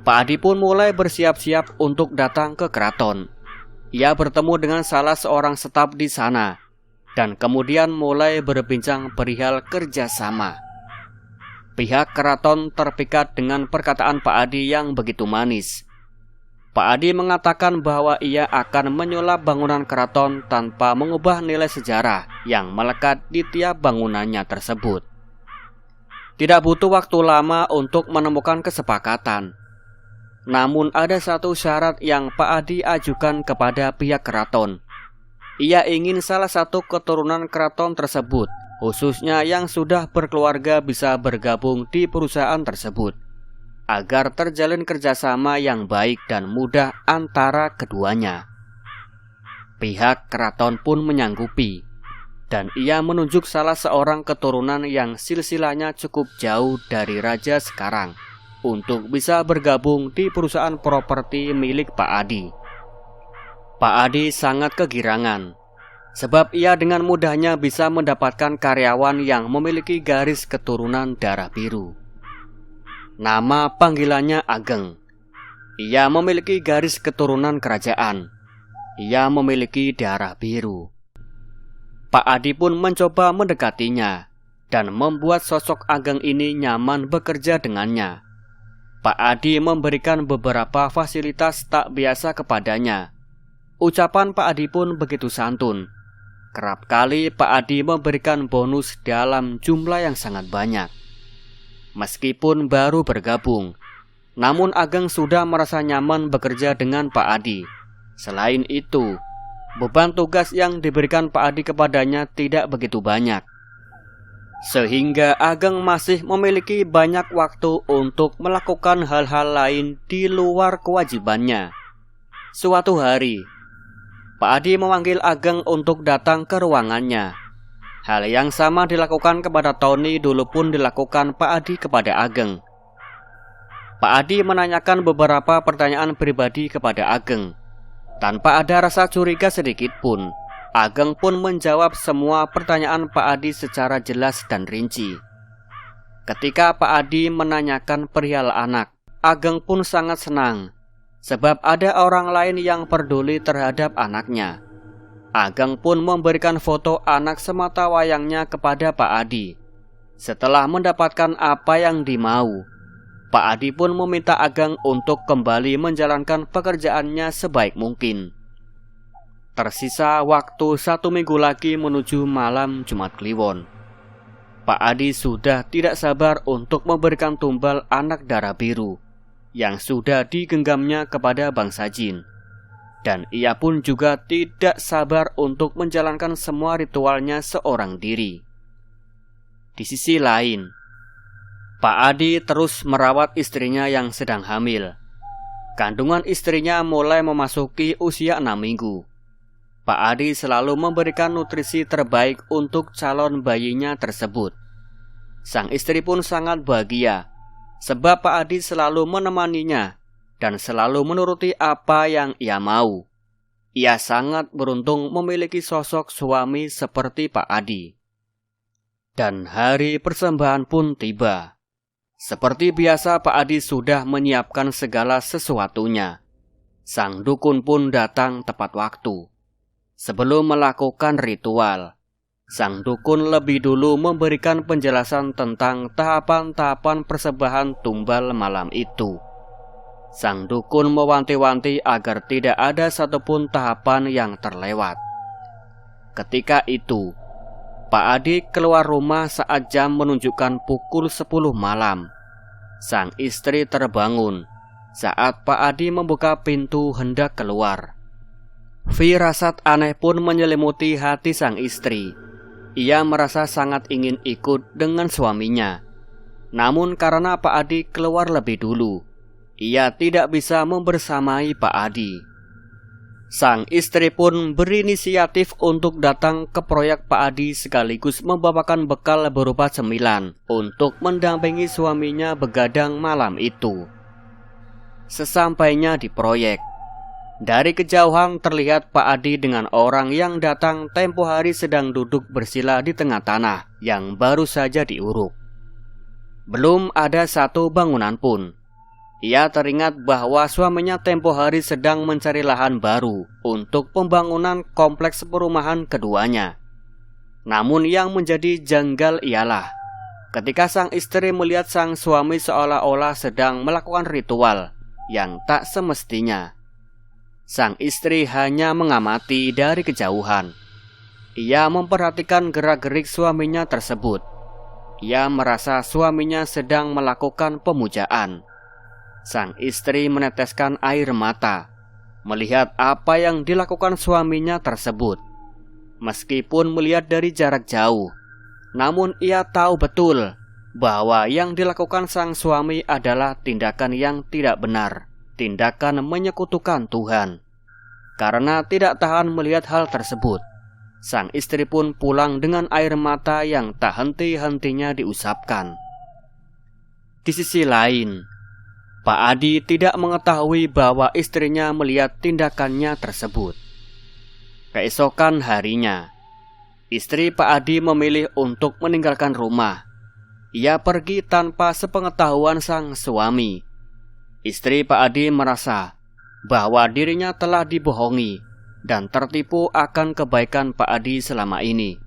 Pak Adi pun mulai bersiap-siap untuk datang ke keraton. Ia bertemu dengan salah seorang staf di sana, dan kemudian mulai berbincang perihal kerjasama. Pihak keraton terpikat dengan perkataan Pak Adi yang begitu manis. Pak Adi mengatakan bahwa ia akan menyulap bangunan keraton tanpa mengubah nilai sejarah yang melekat di tiap bangunannya tersebut. Tidak butuh waktu lama untuk menemukan kesepakatan. Namun ada satu syarat yang Pak Adi ajukan kepada pihak keraton. Ia ingin salah satu keturunan keraton tersebut, khususnya yang sudah berkeluarga, bisa bergabung di perusahaan tersebut, agar terjalin kerjasama yang baik dan mudah antara keduanya. Pihak keraton pun menyanggupi, dan ia menunjuk salah seorang keturunan yang silsilahnya cukup jauh dari raja sekarang untuk bisa bergabung di perusahaan properti milik Pak Adi. Pak Adi sangat kegirangan, sebab ia dengan mudahnya bisa mendapatkan karyawan yang memiliki garis keturunan darah biru. Nama panggilannya Ageng. Ia memiliki garis keturunan kerajaan. Ia memiliki darah biru. Pak Adi pun mencoba mendekatinya dan membuat sosok Ageng ini nyaman bekerja dengannya. Pak Adi memberikan beberapa fasilitas tak biasa kepadanya. Ucapan Pak Adi pun begitu santun. Kerap kali Pak Adi memberikan bonus dalam jumlah yang sangat banyak. Meskipun baru bergabung, namun Ageng sudah merasa nyaman bekerja dengan Pak Adi. Selain itu, beban tugas yang diberikan Pak Adi kepadanya tidak begitu banyak, sehingga Ageng masih memiliki banyak waktu untuk melakukan hal-hal lain di luar kewajibannya. Suatu hari, Pak Adi memanggil Ageng untuk datang ke ruangannya. Hal yang sama dilakukan kepada Tony, dulu pun dilakukan Pak Adi kepada Ageng. Pak Adi menanyakan beberapa pertanyaan pribadi kepada Ageng. Tanpa ada rasa curiga sedikit pun, Ageng pun menjawab semua pertanyaan Pak Adi secara jelas dan rinci. Ketika Pak Adi menanyakan perihal anak, Ageng pun sangat senang, sebab ada orang lain yang peduli terhadap anaknya. Ageng pun memberikan foto anak semata wayangnya kepada Pak Adi. Setelah mendapatkan apa yang dimau, Pak Adi pun meminta Ageng untuk kembali menjalankan pekerjaannya sebaik mungkin. Tersisa waktu 1 minggu lagi menuju malam Jumat Kliwon. Pak Adi sudah tidak sabar untuk memberikan tumbal anak darah biru yang sudah digenggamnya kepada bangsa jin. dan ia pun juga tidak sabar untuk menjalankan semua ritualnya seorang diri. Di sisi lain, Pak Adi terus merawat istrinya yang sedang hamil. Kandungan istrinya mulai memasuki usia 6 minggu. Pak Adi selalu memberikan nutrisi terbaik untuk calon bayinya tersebut. Sang istri pun sangat bahagia, sebab Pak Adi selalu menemaninya dan selalu menuruti apa yang ia mau. Ia sangat beruntung memiliki sosok suami seperti Pak Adi. Dan hari persembahan pun tiba. Seperti biasa, Pak Adi sudah menyiapkan segala sesuatunya. Sang dukun pun datang tepat waktu. Sebelum melakukan ritual, sang dukun lebih dulu memberikan penjelasan tentang tahapan-tahapan persembahan tumbal malam itu. Sang dukun mewanti-wanti agar tidak ada satupun tahapan yang terlewat. Ketika itu, Pak Adi keluar rumah saat jam menunjukkan pukul 10 malam. Sang istri terbangun saat Pak Adi membuka pintu hendak keluar. Firasat aneh pun menyelimuti hati sang istri. Ia merasa sangat ingin ikut dengan suaminya. Namun karena Pak Adi keluar lebih dulu, ia tidak bisa membersamai Pak Adi. Sang istri pun berinisiatif untuk datang ke proyek Pak Adi sekaligus membawakan bekal berupa cemilan untuk mendampingi suaminya begadang malam itu. Sesampainya di proyek, dari kejauhan terlihat Pak Adi dengan orang yang datang tempo hari sedang duduk bersila di tengah tanah yang baru saja diuruk. Belum ada satu bangunan pun. Ia teringat bahwa suaminya tempo hari sedang mencari lahan baru untuk pembangunan kompleks perumahan keduanya. Namun yang menjadi janggal ialah ketika sang istri melihat sang suami seolah-olah sedang melakukan ritual yang tak semestinya. Sang istri hanya mengamati dari kejauhan. Ia memperhatikan gerak-gerik suaminya tersebut. Ia merasa suaminya sedang melakukan pemujaan. Sang istri meneteskan air mata melihat apa yang dilakukan suaminya tersebut. Meskipun melihat dari jarak jauh, namun ia tahu betul bahwa yang dilakukan sang suami adalah tindakan yang tidak benar, tindakan menyekutukan Tuhan. Karena tidak tahan melihat hal tersebut, sang istri pun pulang dengan air mata yang tak henti-hentinya diusapkan. Di sisi lain, Pak Adi tidak mengetahui bahwa istrinya melihat tindakannya tersebut. Keesokan harinya, istri Pak Adi memilih untuk meninggalkan rumah. Ia pergi tanpa sepengetahuan sang suami. Istri Pak Adi merasa bahwa dirinya telah dibohongi dan tertipu akan kebaikan Pak Adi selama ini.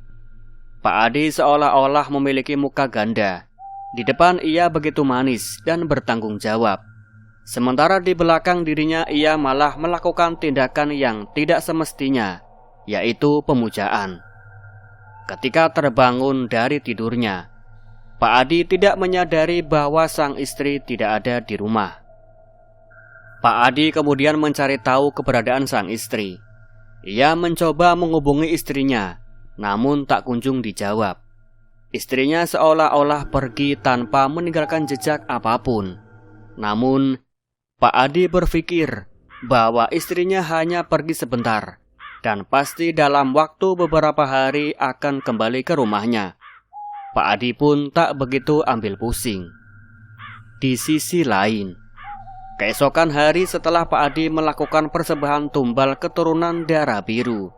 Pak Adi seolah-olah memiliki muka ganda. Di depan ia begitu manis dan bertanggung jawab. Sementara di belakang dirinya ia malah melakukan tindakan yang tidak semestinya, yaitu pemujaan. Ketika terbangun dari tidurnya, Pak Adi tidak menyadari bahwa sang istri tidak ada di rumah. Pak Adi kemudian mencari tahu keberadaan sang istri. Ia mencoba menghubungi istrinya, namun tak kunjung dijawab. Istrinya seolah-olah pergi tanpa meninggalkan jejak apapun. Namun, Pak Adi berpikir bahwa istrinya hanya pergi sebentar dan pasti dalam waktu beberapa hari akan kembali ke rumahnya. Pak Adi pun tak begitu ambil pusing. Di sisi lain, keesokan hari setelah Pak Adi melakukan persembahan tumbal keturunan darah biru,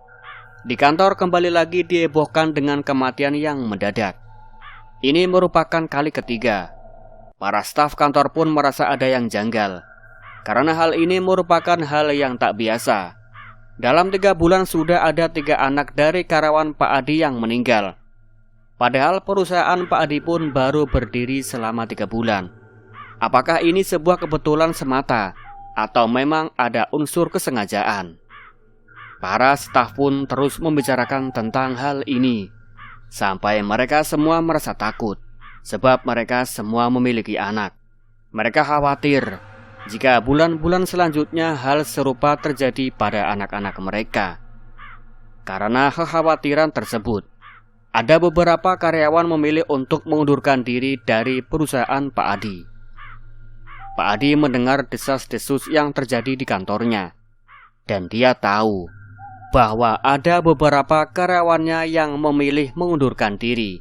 di kantor kembali lagi dihebohkan dengan kematian yang mendadak. Ini merupakan kali ketiga. Para staf kantor pun merasa ada yang janggal, karena hal ini merupakan hal yang tak biasa. Dalam 3 bulan sudah ada 3 anak dari karyawan Pak Adi yang meninggal. Padahal perusahaan Pak Adi pun baru berdiri selama 3 bulan. Apakah ini sebuah kebetulan semata atau memang ada unsur kesengajaan? Para staf pun terus membicarakan tentang hal ini, sampai mereka semua merasa takut, sebab mereka semua memiliki anak. Mereka khawatir jika bulan-bulan selanjutnya hal serupa terjadi pada anak-anak mereka. Karena kekhawatiran tersebut, ada beberapa karyawan memilih untuk mengundurkan diri dari perusahaan Pak Adi. Pak Adi mendengar desas-desus yang terjadi di kantornya, dan dia tahu bahwa ada beberapa karyawannya yang memilih mengundurkan diri.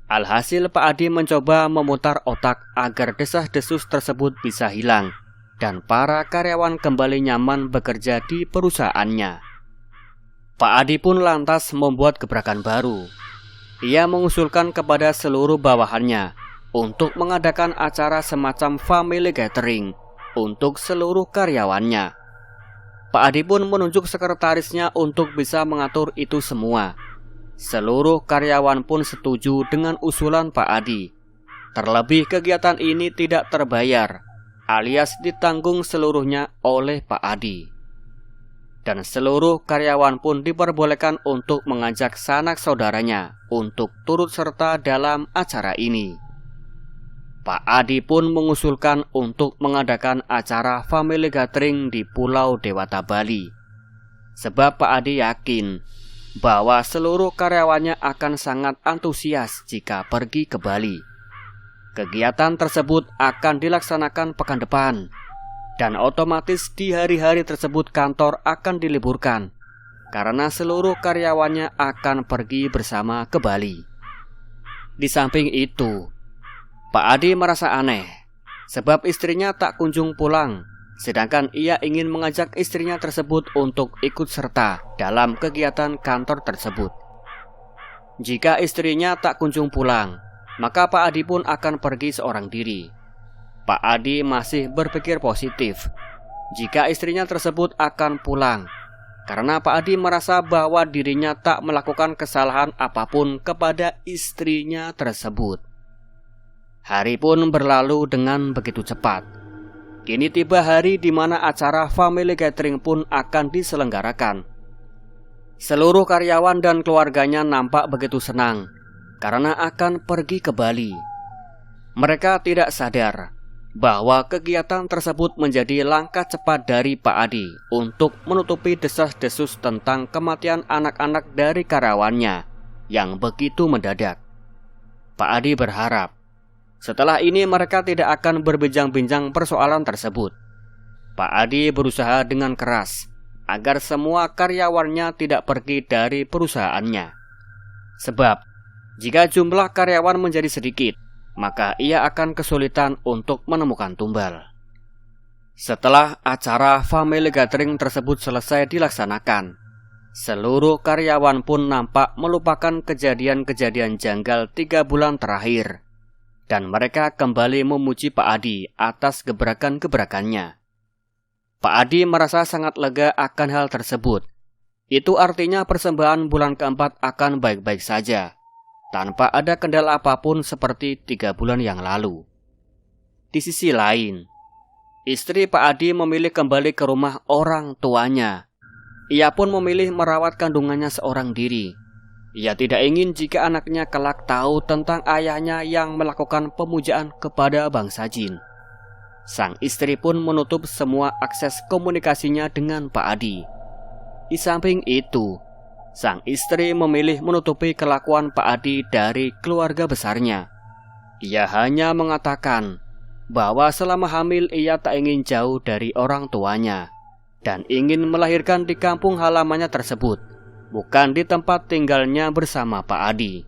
Alhasil Pak Adi mencoba memutar otak agar desas-desus tersebut bisa hilang dan para karyawan kembali nyaman bekerja di perusahaannya. Pak Adi pun lantas membuat gebrakan baru. Ia mengusulkan kepada seluruh bawahannya untuk mengadakan acara semacam family gathering untuk seluruh karyawannya. Pak Adi pun menunjuk sekretarisnya untuk bisa mengatur itu semua. Seluruh karyawan pun setuju dengan usulan Pak Adi. Terlebih kegiatan ini tidak terbayar, alias ditanggung seluruhnya oleh Pak Adi. Dan seluruh karyawan pun diperbolehkan untuk mengajak sanak saudaranya untuk turut serta dalam acara ini. Pak Adi pun mengusulkan untuk mengadakan acara family gathering di Pulau Dewata Bali. Sebab Pak Adi yakin bahwa seluruh karyawannya akan sangat antusias jika pergi ke Bali. Kegiatan tersebut akan dilaksanakan pekan depan, dan otomatis di hari-hari tersebut kantor akan diliburkan karena seluruh karyawannya akan pergi bersama ke Bali. Di samping itu, Pak Adi merasa aneh sebab istrinya tak kunjung pulang, sedangkan ia ingin mengajak istrinya tersebut untuk ikut serta dalam kegiatan kantor tersebut. Jika istrinya tak kunjung pulang, maka Pak Adi pun akan pergi seorang diri. Pak Adi masih berpikir positif jika istrinya tersebut akan pulang, karena Pak Adi merasa bahwa dirinya tak melakukan kesalahan apapun kepada istrinya tersebut. Hari pun berlalu dengan begitu cepat. Kini tiba hari di mana acara family gathering pun akan diselenggarakan. Seluruh karyawan dan keluarganya nampak begitu senang karena akan pergi ke Bali. Mereka tidak sadar bahwa kegiatan tersebut menjadi langkah cepat dari Pak Adi untuk menutupi desas-desus tentang kematian anak-anak dari karyawannya yang begitu mendadak. Pak Adi berharap setelah ini mereka tidak akan berbincang-bincang persoalan tersebut. Pak Adi berusaha dengan keras agar semua karyawannya tidak pergi dari perusahaannya. Sebab jika jumlah karyawan menjadi sedikit, maka ia akan kesulitan untuk menemukan tumbal. Setelah acara family gathering tersebut selesai dilaksanakan, seluruh karyawan pun nampak melupakan kejadian-kejadian janggal 3 bulan terakhir, dan mereka kembali memuji Pak Adi atas gebrakan-gebrakannya. Pak Adi merasa sangat lega akan hal tersebut. Itu artinya persembahan bulan keempat akan baik-baik saja, tanpa ada kendala apapun seperti 3 bulan yang lalu. Di sisi lain, istri Pak Adi memilih kembali ke rumah orang tuanya. Ia pun memilih merawat kandungannya seorang diri. Ia tidak ingin jika anaknya kelak tahu tentang ayahnya yang melakukan pemujaan kepada bangsa jin. Sang istri pun menutup semua akses komunikasinya dengan Pak Adi. Di samping itu, sang istri memilih menutupi kelakuan Pak Adi dari keluarga besarnya. Ia hanya mengatakan bahwa selama hamil ia tak ingin jauh dari orang tuanya dan ingin melahirkan di kampung halamannya tersebut, bukan di tempat tinggalnya bersama Pak Adi.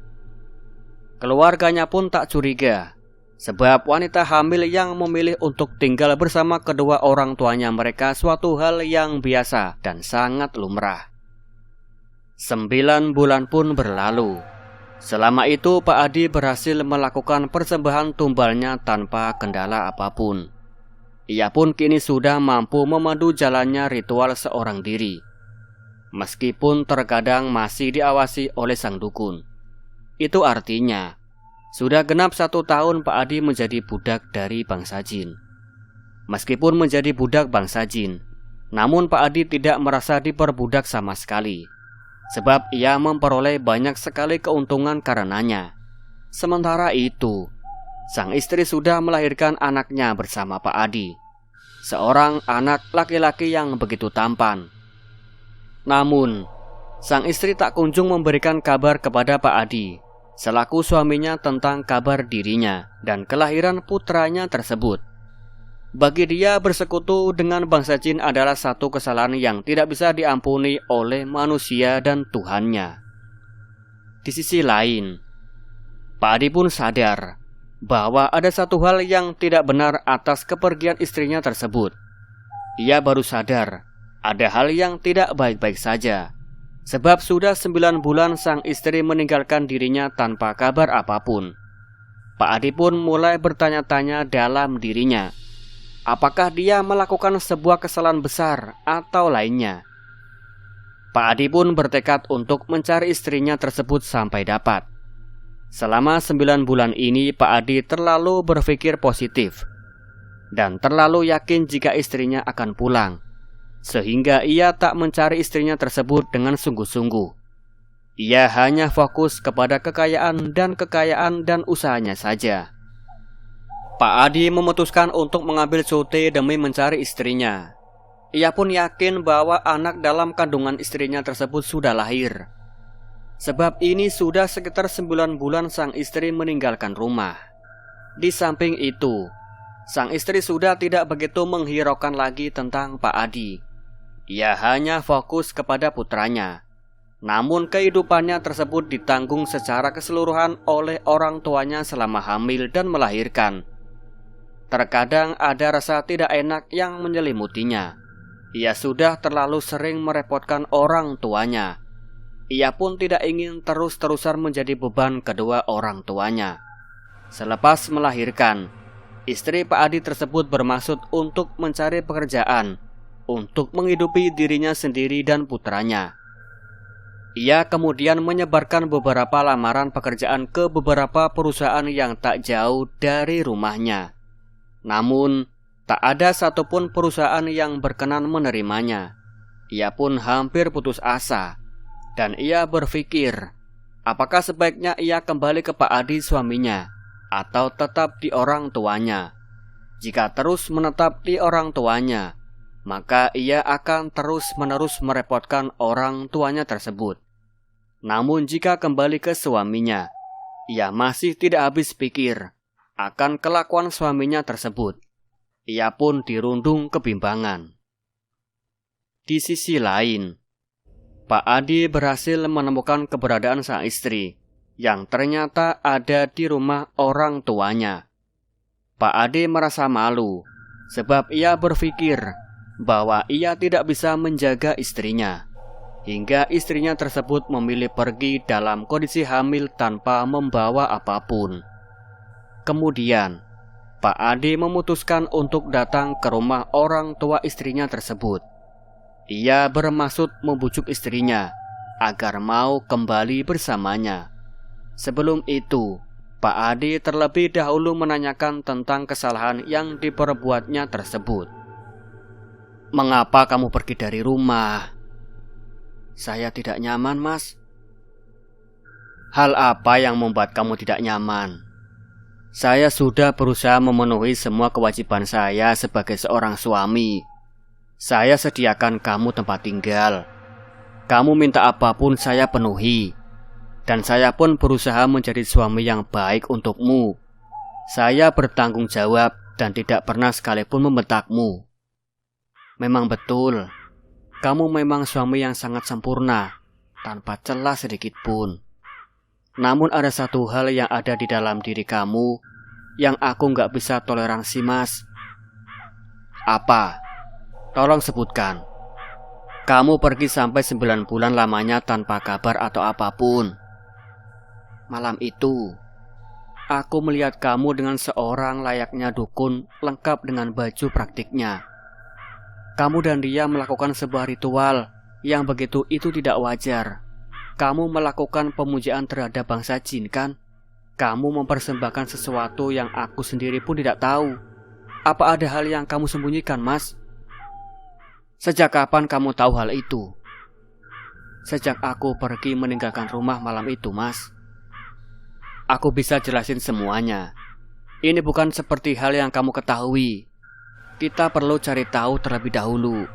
Keluarganya pun tak curiga, sebab wanita hamil yang memilih untuk tinggal bersama kedua orang tuanya mereka suatu hal yang biasa dan sangat lumrah. 9 bulan pun berlalu. Selama itu Pak Adi berhasil melakukan persembahan tumbalnya tanpa kendala apapun. Ia pun kini sudah mampu memandu jalannya ritual seorang diri, meskipun terkadang masih diawasi oleh sang dukun. Itu artinya sudah genap 1 tahun Pak Adi menjadi budak dari bangsa jin. Meskipun menjadi budak bangsa jin, namun Pak Adi tidak merasa diperbudak sama sekali, sebab ia memperoleh banyak sekali keuntungan karenanya. Sementara itu, sang istri sudah melahirkan anaknya bersama Pak Adi. seorang anak laki-laki yang begitu tampan. Namun, sang istri tak kunjung memberikan kabar kepada Pak Adi selaku suaminya tentang kabar dirinya dan kelahiran putranya tersebut. Bagi dia, bersekutu dengan bangsa jin adalah satu kesalahan yang tidak bisa diampuni oleh manusia dan Tuhannya. Di sisi lain, Pak Adi pun sadar bahwa ada satu hal yang tidak benar atas kepergian istrinya tersebut. Ia baru sadar ada hal yang tidak baik-baik saja, sebab sudah 9 bulan sang istri meninggalkan dirinya tanpa kabar apapun. Pak Adi pun mulai bertanya-tanya dalam dirinya, apakah dia melakukan sebuah kesalahan besar atau lainnya. Pak Adi pun bertekad untuk mencari istrinya tersebut sampai dapat. Selama 9 bulan ini Pak Adi terlalu berpikir positif dan terlalu yakin jika istrinya akan pulang, sehingga ia tak mencari istrinya tersebut dengan sungguh-sungguh. Ia hanya fokus kepada kekayaan dan usahanya saja. Pak Adi memutuskan untuk mengambil cuti demi mencari istrinya. Ia pun yakin bahwa anak dalam kandungan istrinya tersebut sudah lahir. Sebab ini sudah sekitar 9 bulan sang istri meninggalkan rumah. Di samping itu, sang istri sudah tidak begitu menghiraukan lagi tentang Pak Adi. Ia hanya fokus kepada putranya. Namun kehidupannya tersebut ditanggung secara keseluruhan oleh orang tuanya selama hamil dan melahirkan. Terkadang ada rasa tidak enak yang menyelimutinya. Ia sudah terlalu sering merepotkan orang tuanya. Ia pun tidak ingin terus-terusan menjadi beban kedua orang tuanya. Selepas melahirkan, istri Pak Adi tersebut bermaksud untuk mencari pekerjaan untuk menghidupi dirinya sendiri dan putranya. Ia kemudian menyebarkan beberapa lamaran pekerjaan ke beberapa perusahaan yang tak jauh dari rumahnya. Namun, tak ada satupun perusahaan yang berkenan menerimanya. Ia pun hampir putus asa. Dan ia berpikir, apakah sebaiknya ia kembali ke Pak Adi suaminya atau tetap di orang tuanya. Jika terus menetap di orang tuanya, maka ia akan terus-menerus merepotkan orang tuanya tersebut. Namun jika kembali ke suaminya, ia masih tidak habis pikir akan kelakuan suaminya tersebut. Ia pun dirundung kebimbangan. Di sisi lain, Pak Adi berhasil menemukan keberadaan sang istri yang ternyata ada di rumah orang tuanya. Pak Adi merasa malu sebab ia berpikir bahwa ia tidak bisa menjaga istrinya, hingga istrinya tersebut memilih pergi dalam kondisi hamil tanpa membawa apapun. Kemudian, Pak Adi memutuskan untuk datang ke rumah orang tua istrinya tersebut. Ia bermaksud membujuk istrinya agar mau kembali bersamanya. Sebelum itu, Pak Adi terlebih dahulu menanyakan tentang kesalahan yang diperbuatnya tersebut. "Mengapa kamu pergi dari rumah?" "Saya tidak nyaman, Mas." "Hal apa yang membuat kamu tidak nyaman?" "Saya sudah berusaha memenuhi semua kewajiban saya sebagai seorang suami. Saya sediakan kamu tempat tinggal. Kamu minta apapun saya penuhi. Dan saya pun berusaha menjadi suami yang baik untukmu. Saya bertanggung jawab dan tidak pernah sekalipun membentakmu. Memang betul, kamu memang suami yang sangat sempurna, tanpa celah sedikit pun. Namun ada satu hal yang ada di dalam diri kamu yang aku gak bisa toleransi, Mas." "Apa? Tolong sebutkan." "Kamu pergi sampai 9 bulan lamanya tanpa kabar atau apapun. Malam itu, aku melihat kamu dengan seorang layaknya dukun lengkap dengan baju praktiknya. Kamu dan dia melakukan sebuah ritual yang begitu itu tidak wajar. Kamu melakukan pemujaan terhadap bangsa jin, kan? Kamu mempersembahkan sesuatu yang aku sendiri pun tidak tahu. Apa ada hal yang kamu sembunyikan, Mas?" "Sejak kapan kamu tahu hal itu?" "Sejak aku pergi meninggalkan rumah malam itu, Mas." "Aku bisa jelasin semuanya. Ini bukan seperti hal yang kamu ketahui. kita perlu cari tahu terlebih dahulu.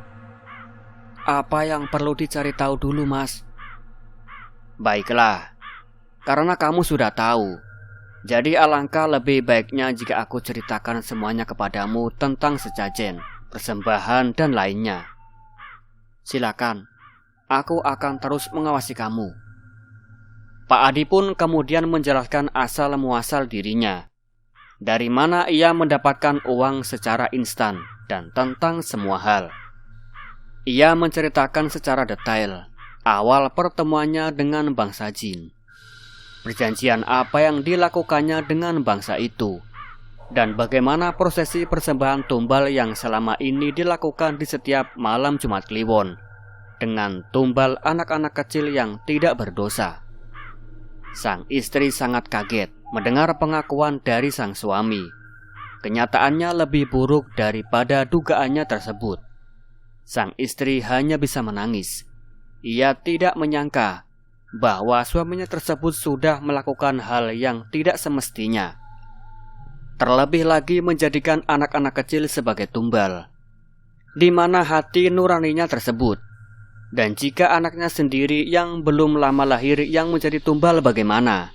Apa yang perlu dicari tahu dulu, Mas? Baiklah, karena kamu sudah tahu, jadi alangkah lebih baiknya jika aku ceritakan semuanya kepadamu tentang sesajen, persembahan, dan lainnya. Silakan, aku akan terus mengawasi kamu. Pak Adi pun kemudian menjelaskan asal-muasal dirinya, dari mana ia mendapatkan uang secara instan, dan tentang semua hal. Ia menceritakan secara detail awal pertemuannya dengan bangsa jin, perjanjian apa yang dilakukannya dengan bangsa itu, dan bagaimana prosesi persembahan tumbal yang selama ini dilakukan di setiap malam Jumat Kliwon dengan tumbal anak-anak kecil yang tidak berdosa. Sang istri sangat kaget mendengar pengakuan dari sang suami. Kenyataannya lebih buruk daripada dugaannya tersebut. Sang istri hanya bisa menangis. Ia tidak menyangka bahwa suaminya tersebut sudah melakukan hal yang tidak semestinya. Terlebih lagi menjadikan anak-anak kecil sebagai tumbal, di mana hati nuraninya tersebut. Dan jika anaknya sendiri yang belum lama lahir yang menjadi tumbal bagaimana?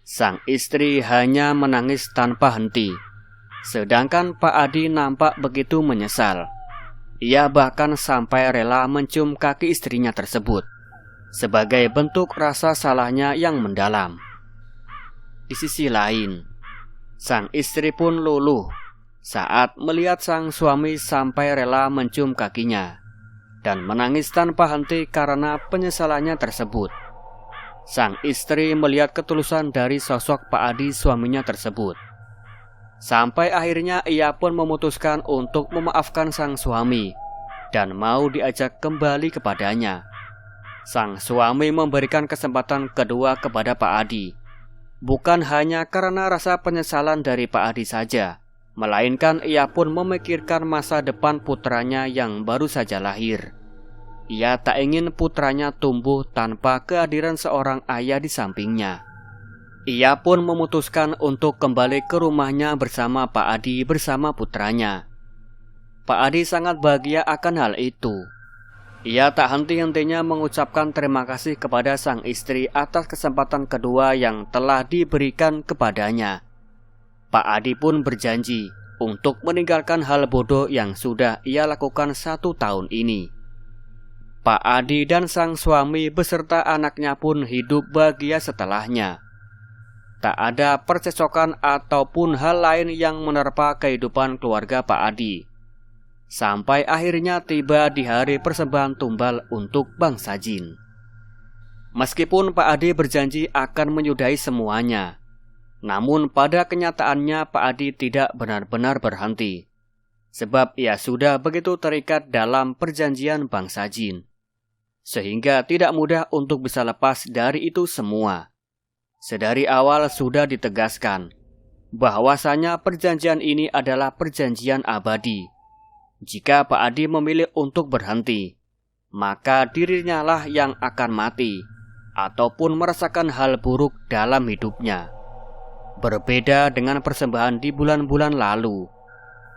Sang istri hanya menangis tanpa henti. Sedangkan Pak Adi nampak begitu menyesal. Ia bahkan sampai rela mencium kaki istrinya tersebut sebagai bentuk rasa salahnya yang mendalam. Di sisi lain, sang istri pun luluh saat melihat sang suami sampai rela mencium kakinya dan menangis tanpa henti karena penyesalannya tersebut. Sang istri melihat ketulusan dari sosok Pak Adi suaminya tersebut. Sampai akhirnya ia pun memutuskan untuk memaafkan sang suami dan mau diajak kembali kepadanya. Sang suami memberikan kesempatan kedua kepada Pak Adi, bukan hanya karena rasa penyesalan dari Pak Adi saja, melainkan ia pun memikirkan masa depan putranya yang baru saja lahir. Ia tak ingin putranya tumbuh tanpa kehadiran seorang ayah di sampingnya. Ia pun memutuskan untuk kembali ke rumahnya bersama Pak Adi bersama putranya. Pak Adi sangat bahagia akan hal itu. Ia tak henti-hentinya mengucapkan terima kasih kepada sang istri atas kesempatan kedua yang telah diberikan kepadanya. Pak Adi pun berjanji untuk meninggalkan hal bodoh yang sudah ia lakukan 1 tahun ini. Pak Adi dan sang suami beserta anaknya pun hidup bahagia setelahnya. Tak ada percecokan ataupun hal lain yang menerpa kehidupan keluarga Pak Adi. Sampai akhirnya tiba di hari persembahan tumbal untuk bangsa jin. Meskipun Pak Adi berjanji akan menyudahi semuanya, namun pada kenyataannya Pak Adi tidak benar-benar berhenti. Sebab ia sudah begitu terikat dalam perjanjian bangsa jin, sehingga tidak mudah untuk bisa lepas dari itu semua. Sedari awal sudah ditegaskan bahwasanya perjanjian ini adalah perjanjian abadi. Jika Pak Adi memilih untuk berhenti, maka dirinya lah yang akan mati ataupun merasakan hal buruk dalam hidupnya. Berbeda dengan persembahan di bulan-bulan lalu,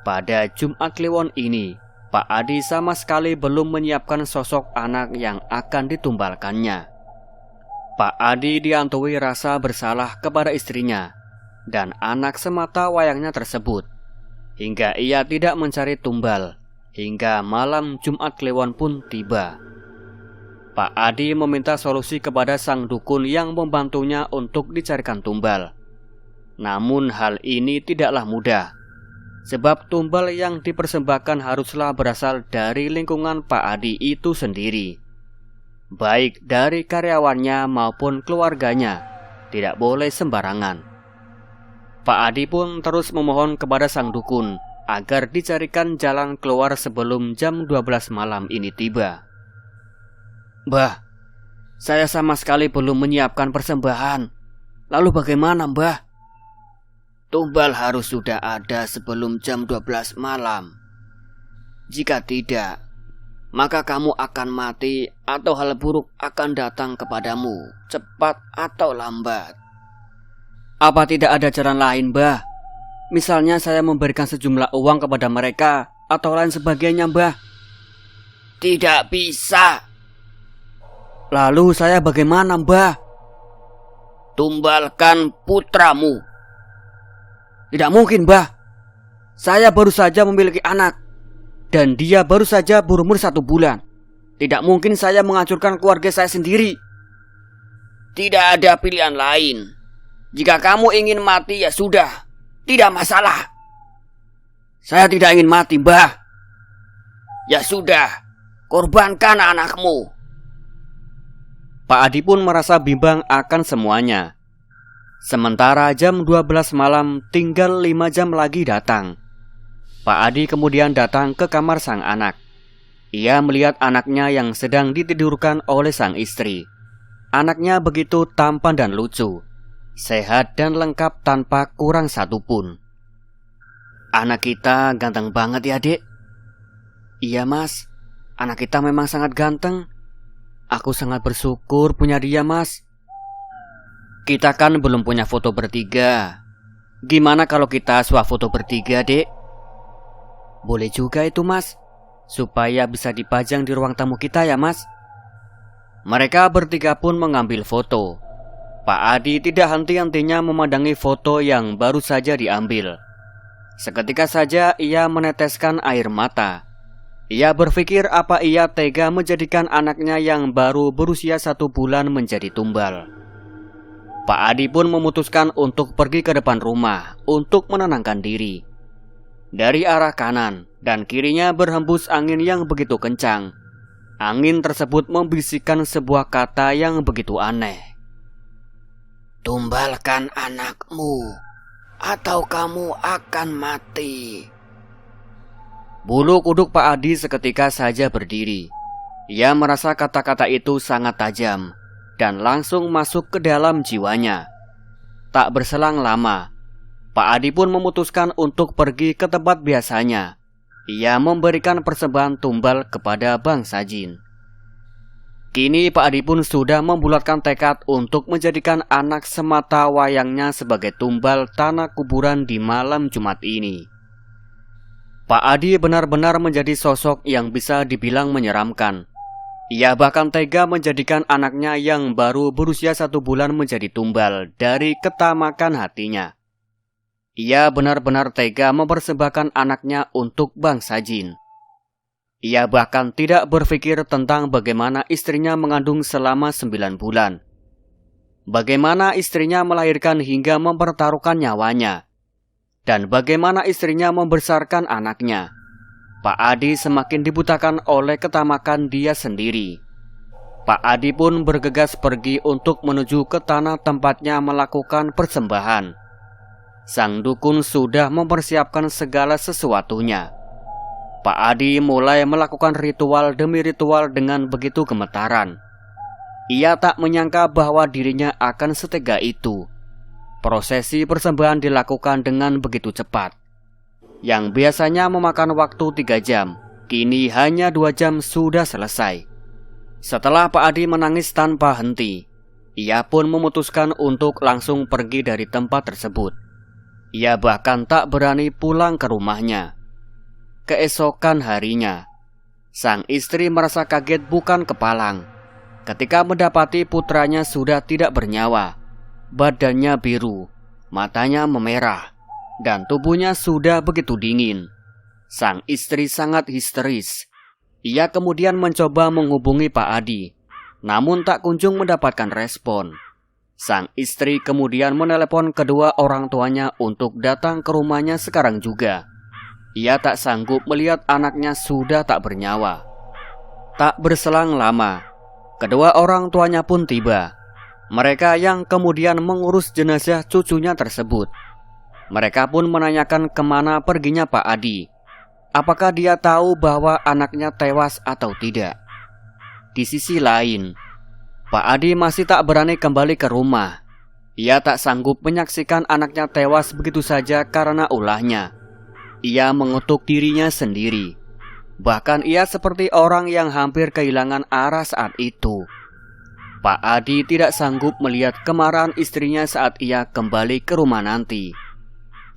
pada Jumat Kliwon ini Pak Adi sama sekali belum menyiapkan sosok anak yang akan ditumbalkannya. Pak Adi dihantui rasa bersalah kepada istrinya dan anak semata wayangnya tersebut, hingga ia tidak mencari tumbal hingga malam Jumat Kliwon pun tiba. Pak Adi meminta solusi kepada sang dukun yang membantunya untuk dicarikan tumbal. Namun hal ini tidaklah mudah, sebab tumbal yang dipersembahkan haruslah berasal dari lingkungan Pak Adi itu sendiri, baik dari karyawannya maupun keluarganya, tidak boleh sembarangan. Pak Adi pun terus memohon kepada sang dukun agar dicarikan jalan keluar sebelum jam 12 malam ini tiba. "Mbah, saya sama sekali belum menyiapkan persembahan. Lalu bagaimana, Mbah?" "Tumbal harus sudah ada sebelum jam 12 malam. Jika tidak, maka kamu akan mati atau hal buruk akan datang kepadamu, cepat atau lambat." "Apa tidak ada jalan lain, Mbah?" Misalnya saya memberikan sejumlah uang kepada mereka atau lain sebagainya, Mbah. Tidak bisa. Lalu saya bagaimana, Mbah? Tumbalkan putramu. Tidak mungkin, Mbah. Saya baru saja memiliki anak, dan dia baru saja berumur 1 bulan. Tidak mungkin saya menghancurkan keluarga saya sendiri. Tidak ada pilihan lain. Jika kamu ingin mati ya sudah, tidak masalah. Saya tidak ingin mati, Mbah. Ya sudah, korbankan anakmu. Pak Adi pun merasa bimbang akan semuanya. Sementara jam 12 malam tinggal 5 jam lagi datang. Pak Adi kemudian datang ke kamar sang anak. Ia melihat anaknya yang sedang ditidurkan oleh sang istri. Anaknya begitu tampan dan lucu, sehat dan lengkap tanpa kurang satupun. Anak kita ganteng banget ya, Dek? Iya, Mas. Anak kita memang sangat ganteng. Aku sangat bersyukur punya dia, Mas. Kita kan belum punya foto bertiga. Gimana kalau kita swafoto bertiga, Dek? Boleh juga itu, Mas. Supaya bisa dipajang di ruang tamu kita ya, Mas. Mereka bertiga pun mengambil foto. Pak Adi tidak henti-hentinya memandangi foto yang baru saja diambil. Seketika saja ia meneteskan air mata. Ia berpikir apa ia tega menjadikan anaknya yang baru berusia 1 bulan menjadi tumbal. Pak Adi pun memutuskan untuk pergi ke depan rumah untuk menenangkan diri. Dari arah kanan dan kirinya berhembus angin yang begitu kencang. Angin tersebut membisikkan sebuah kata yang begitu aneh. Tumbalkan anakmu, atau kamu akan mati. Bulu kuduk Pak Adi seketika saja berdiri. Ia merasa kata-kata itu sangat tajam dan langsung masuk ke dalam jiwanya. Tak berselang lama, Pak Adi pun memutuskan untuk pergi ke tempat biasanya. Ia memberikan persembahan tumbal kepada bangsa jin. Kini Pak Adi pun sudah membulatkan tekad untuk menjadikan anak semata wayangnya sebagai tumbal tanah kuburan di malam Jumat ini. Pak Adi benar-benar menjadi sosok yang bisa dibilang menyeramkan. Ia bahkan tega menjadikan anaknya yang baru berusia 1 bulan menjadi tumbal dari ketamakan hatinya. Ia benar-benar tega mempersembahkan anaknya untuk bangsa jin. Ia bahkan tidak berpikir tentang bagaimana istrinya mengandung selama 9 bulan. Bagaimana istrinya melahirkan hingga mempertaruhkan nyawanya. Dan bagaimana istrinya membesarkan anaknya. Pak Adi semakin dibutakan oleh ketamakan dia sendiri. Pak Adi pun bergegas pergi untuk menuju ke tanah tempatnya melakukan persembahan. Sang dukun sudah mempersiapkan segala sesuatunya. Pak Adi mulai melakukan ritual demi ritual dengan begitu gemetaran. Ia tak menyangka bahwa dirinya akan setega itu. Prosesi persembahan dilakukan dengan begitu cepat. Yang biasanya memakan waktu 3 jam, kini hanya 2 jam sudah selesai. Setelah Pak Adi menangis tanpa henti, ia pun memutuskan untuk langsung pergi dari tempat tersebut. Ia bahkan tak berani pulang ke rumahnya. Keesokan harinya, sang istri merasa kaget bukan kepalang ketika mendapati putranya sudah tidak bernyawa. Badannya biru, matanya memerah, dan tubuhnya sudah begitu dingin. Sang istri sangat histeris. Ia kemudian mencoba menghubungi Pak Adi, namun tak kunjung mendapatkan respon. Sang istri kemudian menelepon kedua orang tuanya untuk datang ke rumahnya sekarang juga. Ia tak sanggup melihat anaknya sudah tak bernyawa. Tak berselang lama, kedua orang tuanya pun tiba. Mereka yang kemudian mengurus jenazah cucunya tersebut. Mereka pun menanyakan kemana perginya Pak Adi. Apakah dia tahu bahwa anaknya tewas atau tidak? Di sisi lain, Pak Adi masih tak berani kembali ke rumah. Ia tak sanggup menyaksikan anaknya tewas begitu saja karena ulahnya. Ia mengutuk dirinya sendiri. Bahkan ia seperti orang yang hampir kehilangan arah saat itu. Pak Adi tidak sanggup melihat kemarahan istrinya saat ia kembali ke rumah nanti.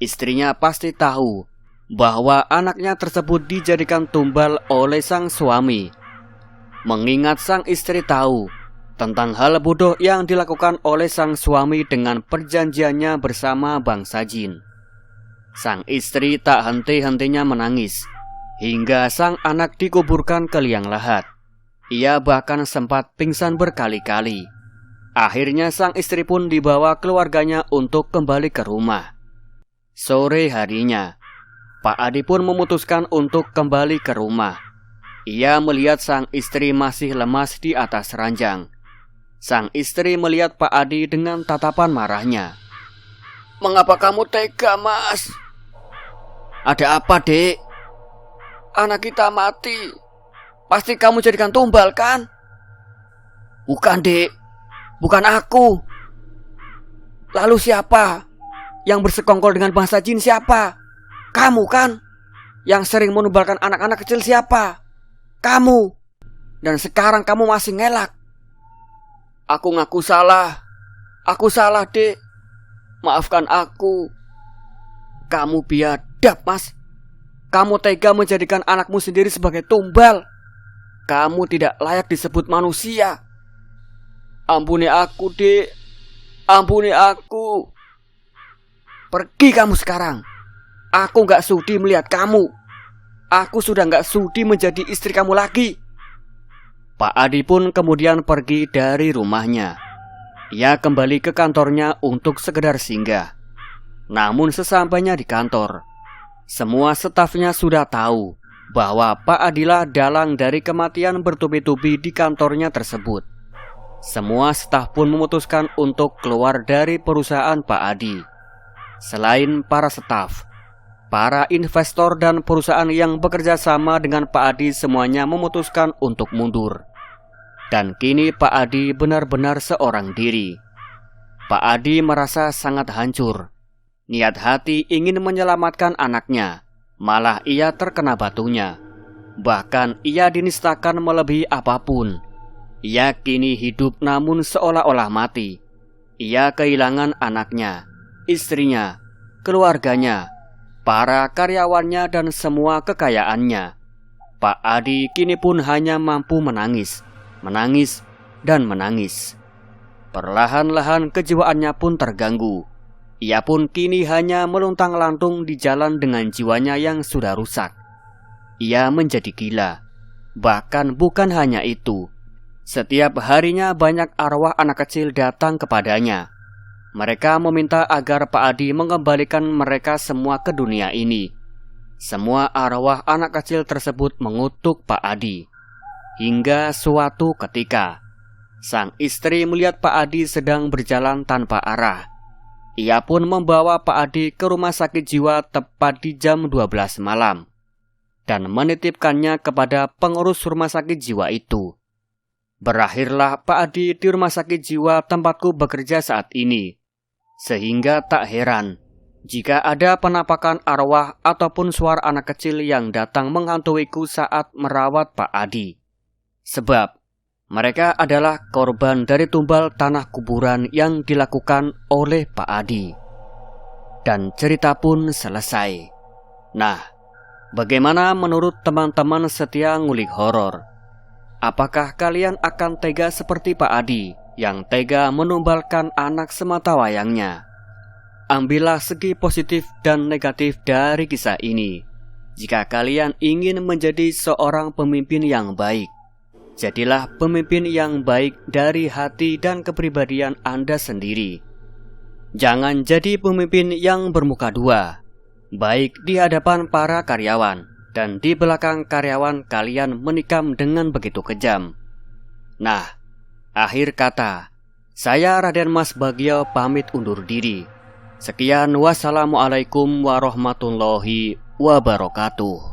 Istrinya pasti tahu bahwa anaknya tersebut dijadikan tumbal oleh sang suami. Mengingat sang istri tahu tentang hal bodoh yang dilakukan oleh sang suami dengan perjanjiannya bersama bangsa jin, sang istri tak henti-hentinya menangis hingga sang anak dikuburkan ke liang lahat. Ia bahkan sempat pingsan berkali-kali. Akhirnya sang istri pun dibawa keluarganya untuk kembali ke rumah. Sore harinya, Pak Adi pun memutuskan untuk kembali ke rumah. Ia melihat sang istri masih lemas di atas ranjang. Sang istri melihat Pak Adi dengan tatapan marahnya. "Mengapa kamu tega, Mas?" "Ada apa, Dek?" "Anak kita mati. Pasti kamu jadikan tumbal, kan?" "Bukan, Dek. Bukan aku." "Lalu siapa? Yang bersekongkol dengan bangsa jin siapa? Kamu, kan? Yang sering menumbalkan anak-anak kecil siapa? Kamu. Dan sekarang kamu masih ngelak." "Aku ngaku salah. Aku salah, Dek. Maafkan aku." "Kamu biadab, Mas. Kamu tega menjadikan anakmu sendiri sebagai tumbal. Kamu tidak layak disebut manusia." "Ampuni aku, Dek. Ampuni aku." "Pergi kamu sekarang. Aku gak sudi melihat kamu. Aku sudah gak sudi menjadi istri kamu lagi." Pak Adi pun kemudian pergi dari rumahnya. Ia kembali ke kantornya untuk sekedar singgah. Namun sesampainya di kantor, semua stafnya sudah tahu bahwa Pak Adilah dalang dari kematian bertubi-tubi di kantornya tersebut. Semua staf pun memutuskan untuk keluar dari perusahaan Pak Adi. Selain para staf, para investor dan perusahaan yang bekerja sama dengan Pak Adi semuanya memutuskan untuk mundur. Dan kini Pak Adi benar-benar seorang diri. Pak Adi merasa sangat hancur. Niat hati ingin menyelamatkan anaknya, malah ia terkena batunya. Bahkan ia dinistakan melebihi apapun. Ia kini hidup namun seolah-olah mati. Ia kehilangan anaknya, istrinya, keluarganya, para karyawannya dan semua kekayaannya. Pak Adi kini pun hanya mampu menangis, menangis, dan menangis. Perlahan-lahan kejiwaannya pun terganggu. Ia pun kini hanya meluntang-lantung di jalan dengan jiwanya yang sudah rusak. Ia menjadi gila. Bahkan bukan hanya itu, setiap harinya banyak arwah anak kecil datang kepadanya. Mereka meminta agar Pak Adi mengembalikan mereka semua ke dunia ini. Semua arwah anak kecil tersebut mengutuk Pak Adi. Hingga suatu ketika, sang istri melihat Pak Adi sedang berjalan tanpa arah. Ia pun membawa Pak Adi ke rumah sakit jiwa tepat di jam 12 malam dan menitipkannya kepada pengurus rumah sakit jiwa itu. Berakhirlah Pak Adi di rumah sakit jiwa tempatku bekerja saat ini. Sehingga tak heran jika ada penampakan arwah ataupun suara anak kecil yang datang menghantuiku saat merawat Pak Adi. Sebab mereka adalah korban dari tumbal tanah kuburan yang dilakukan oleh Pak Adi. Dan cerita pun selesai. Nah, bagaimana menurut teman-teman setia ngulik horor? Apakah kalian akan tega seperti Pak Adi yang tega menumbalkan anak semata wayangnya? Ambillah segi positif dan negatif dari kisah ini. Jika kalian ingin menjadi seorang pemimpin yang baik, jadilah pemimpin yang baik dari hati dan kepribadian Anda sendiri. Jangan jadi pemimpin yang bermuka dua, baik di hadapan para karyawan dan di belakang karyawan kalian menikam dengan begitu kejam. Nah, akhir kata, saya Raden Mas Bagio pamit undur diri. Sekian, wassalamualaikum warahmatullahi wabarakatuh.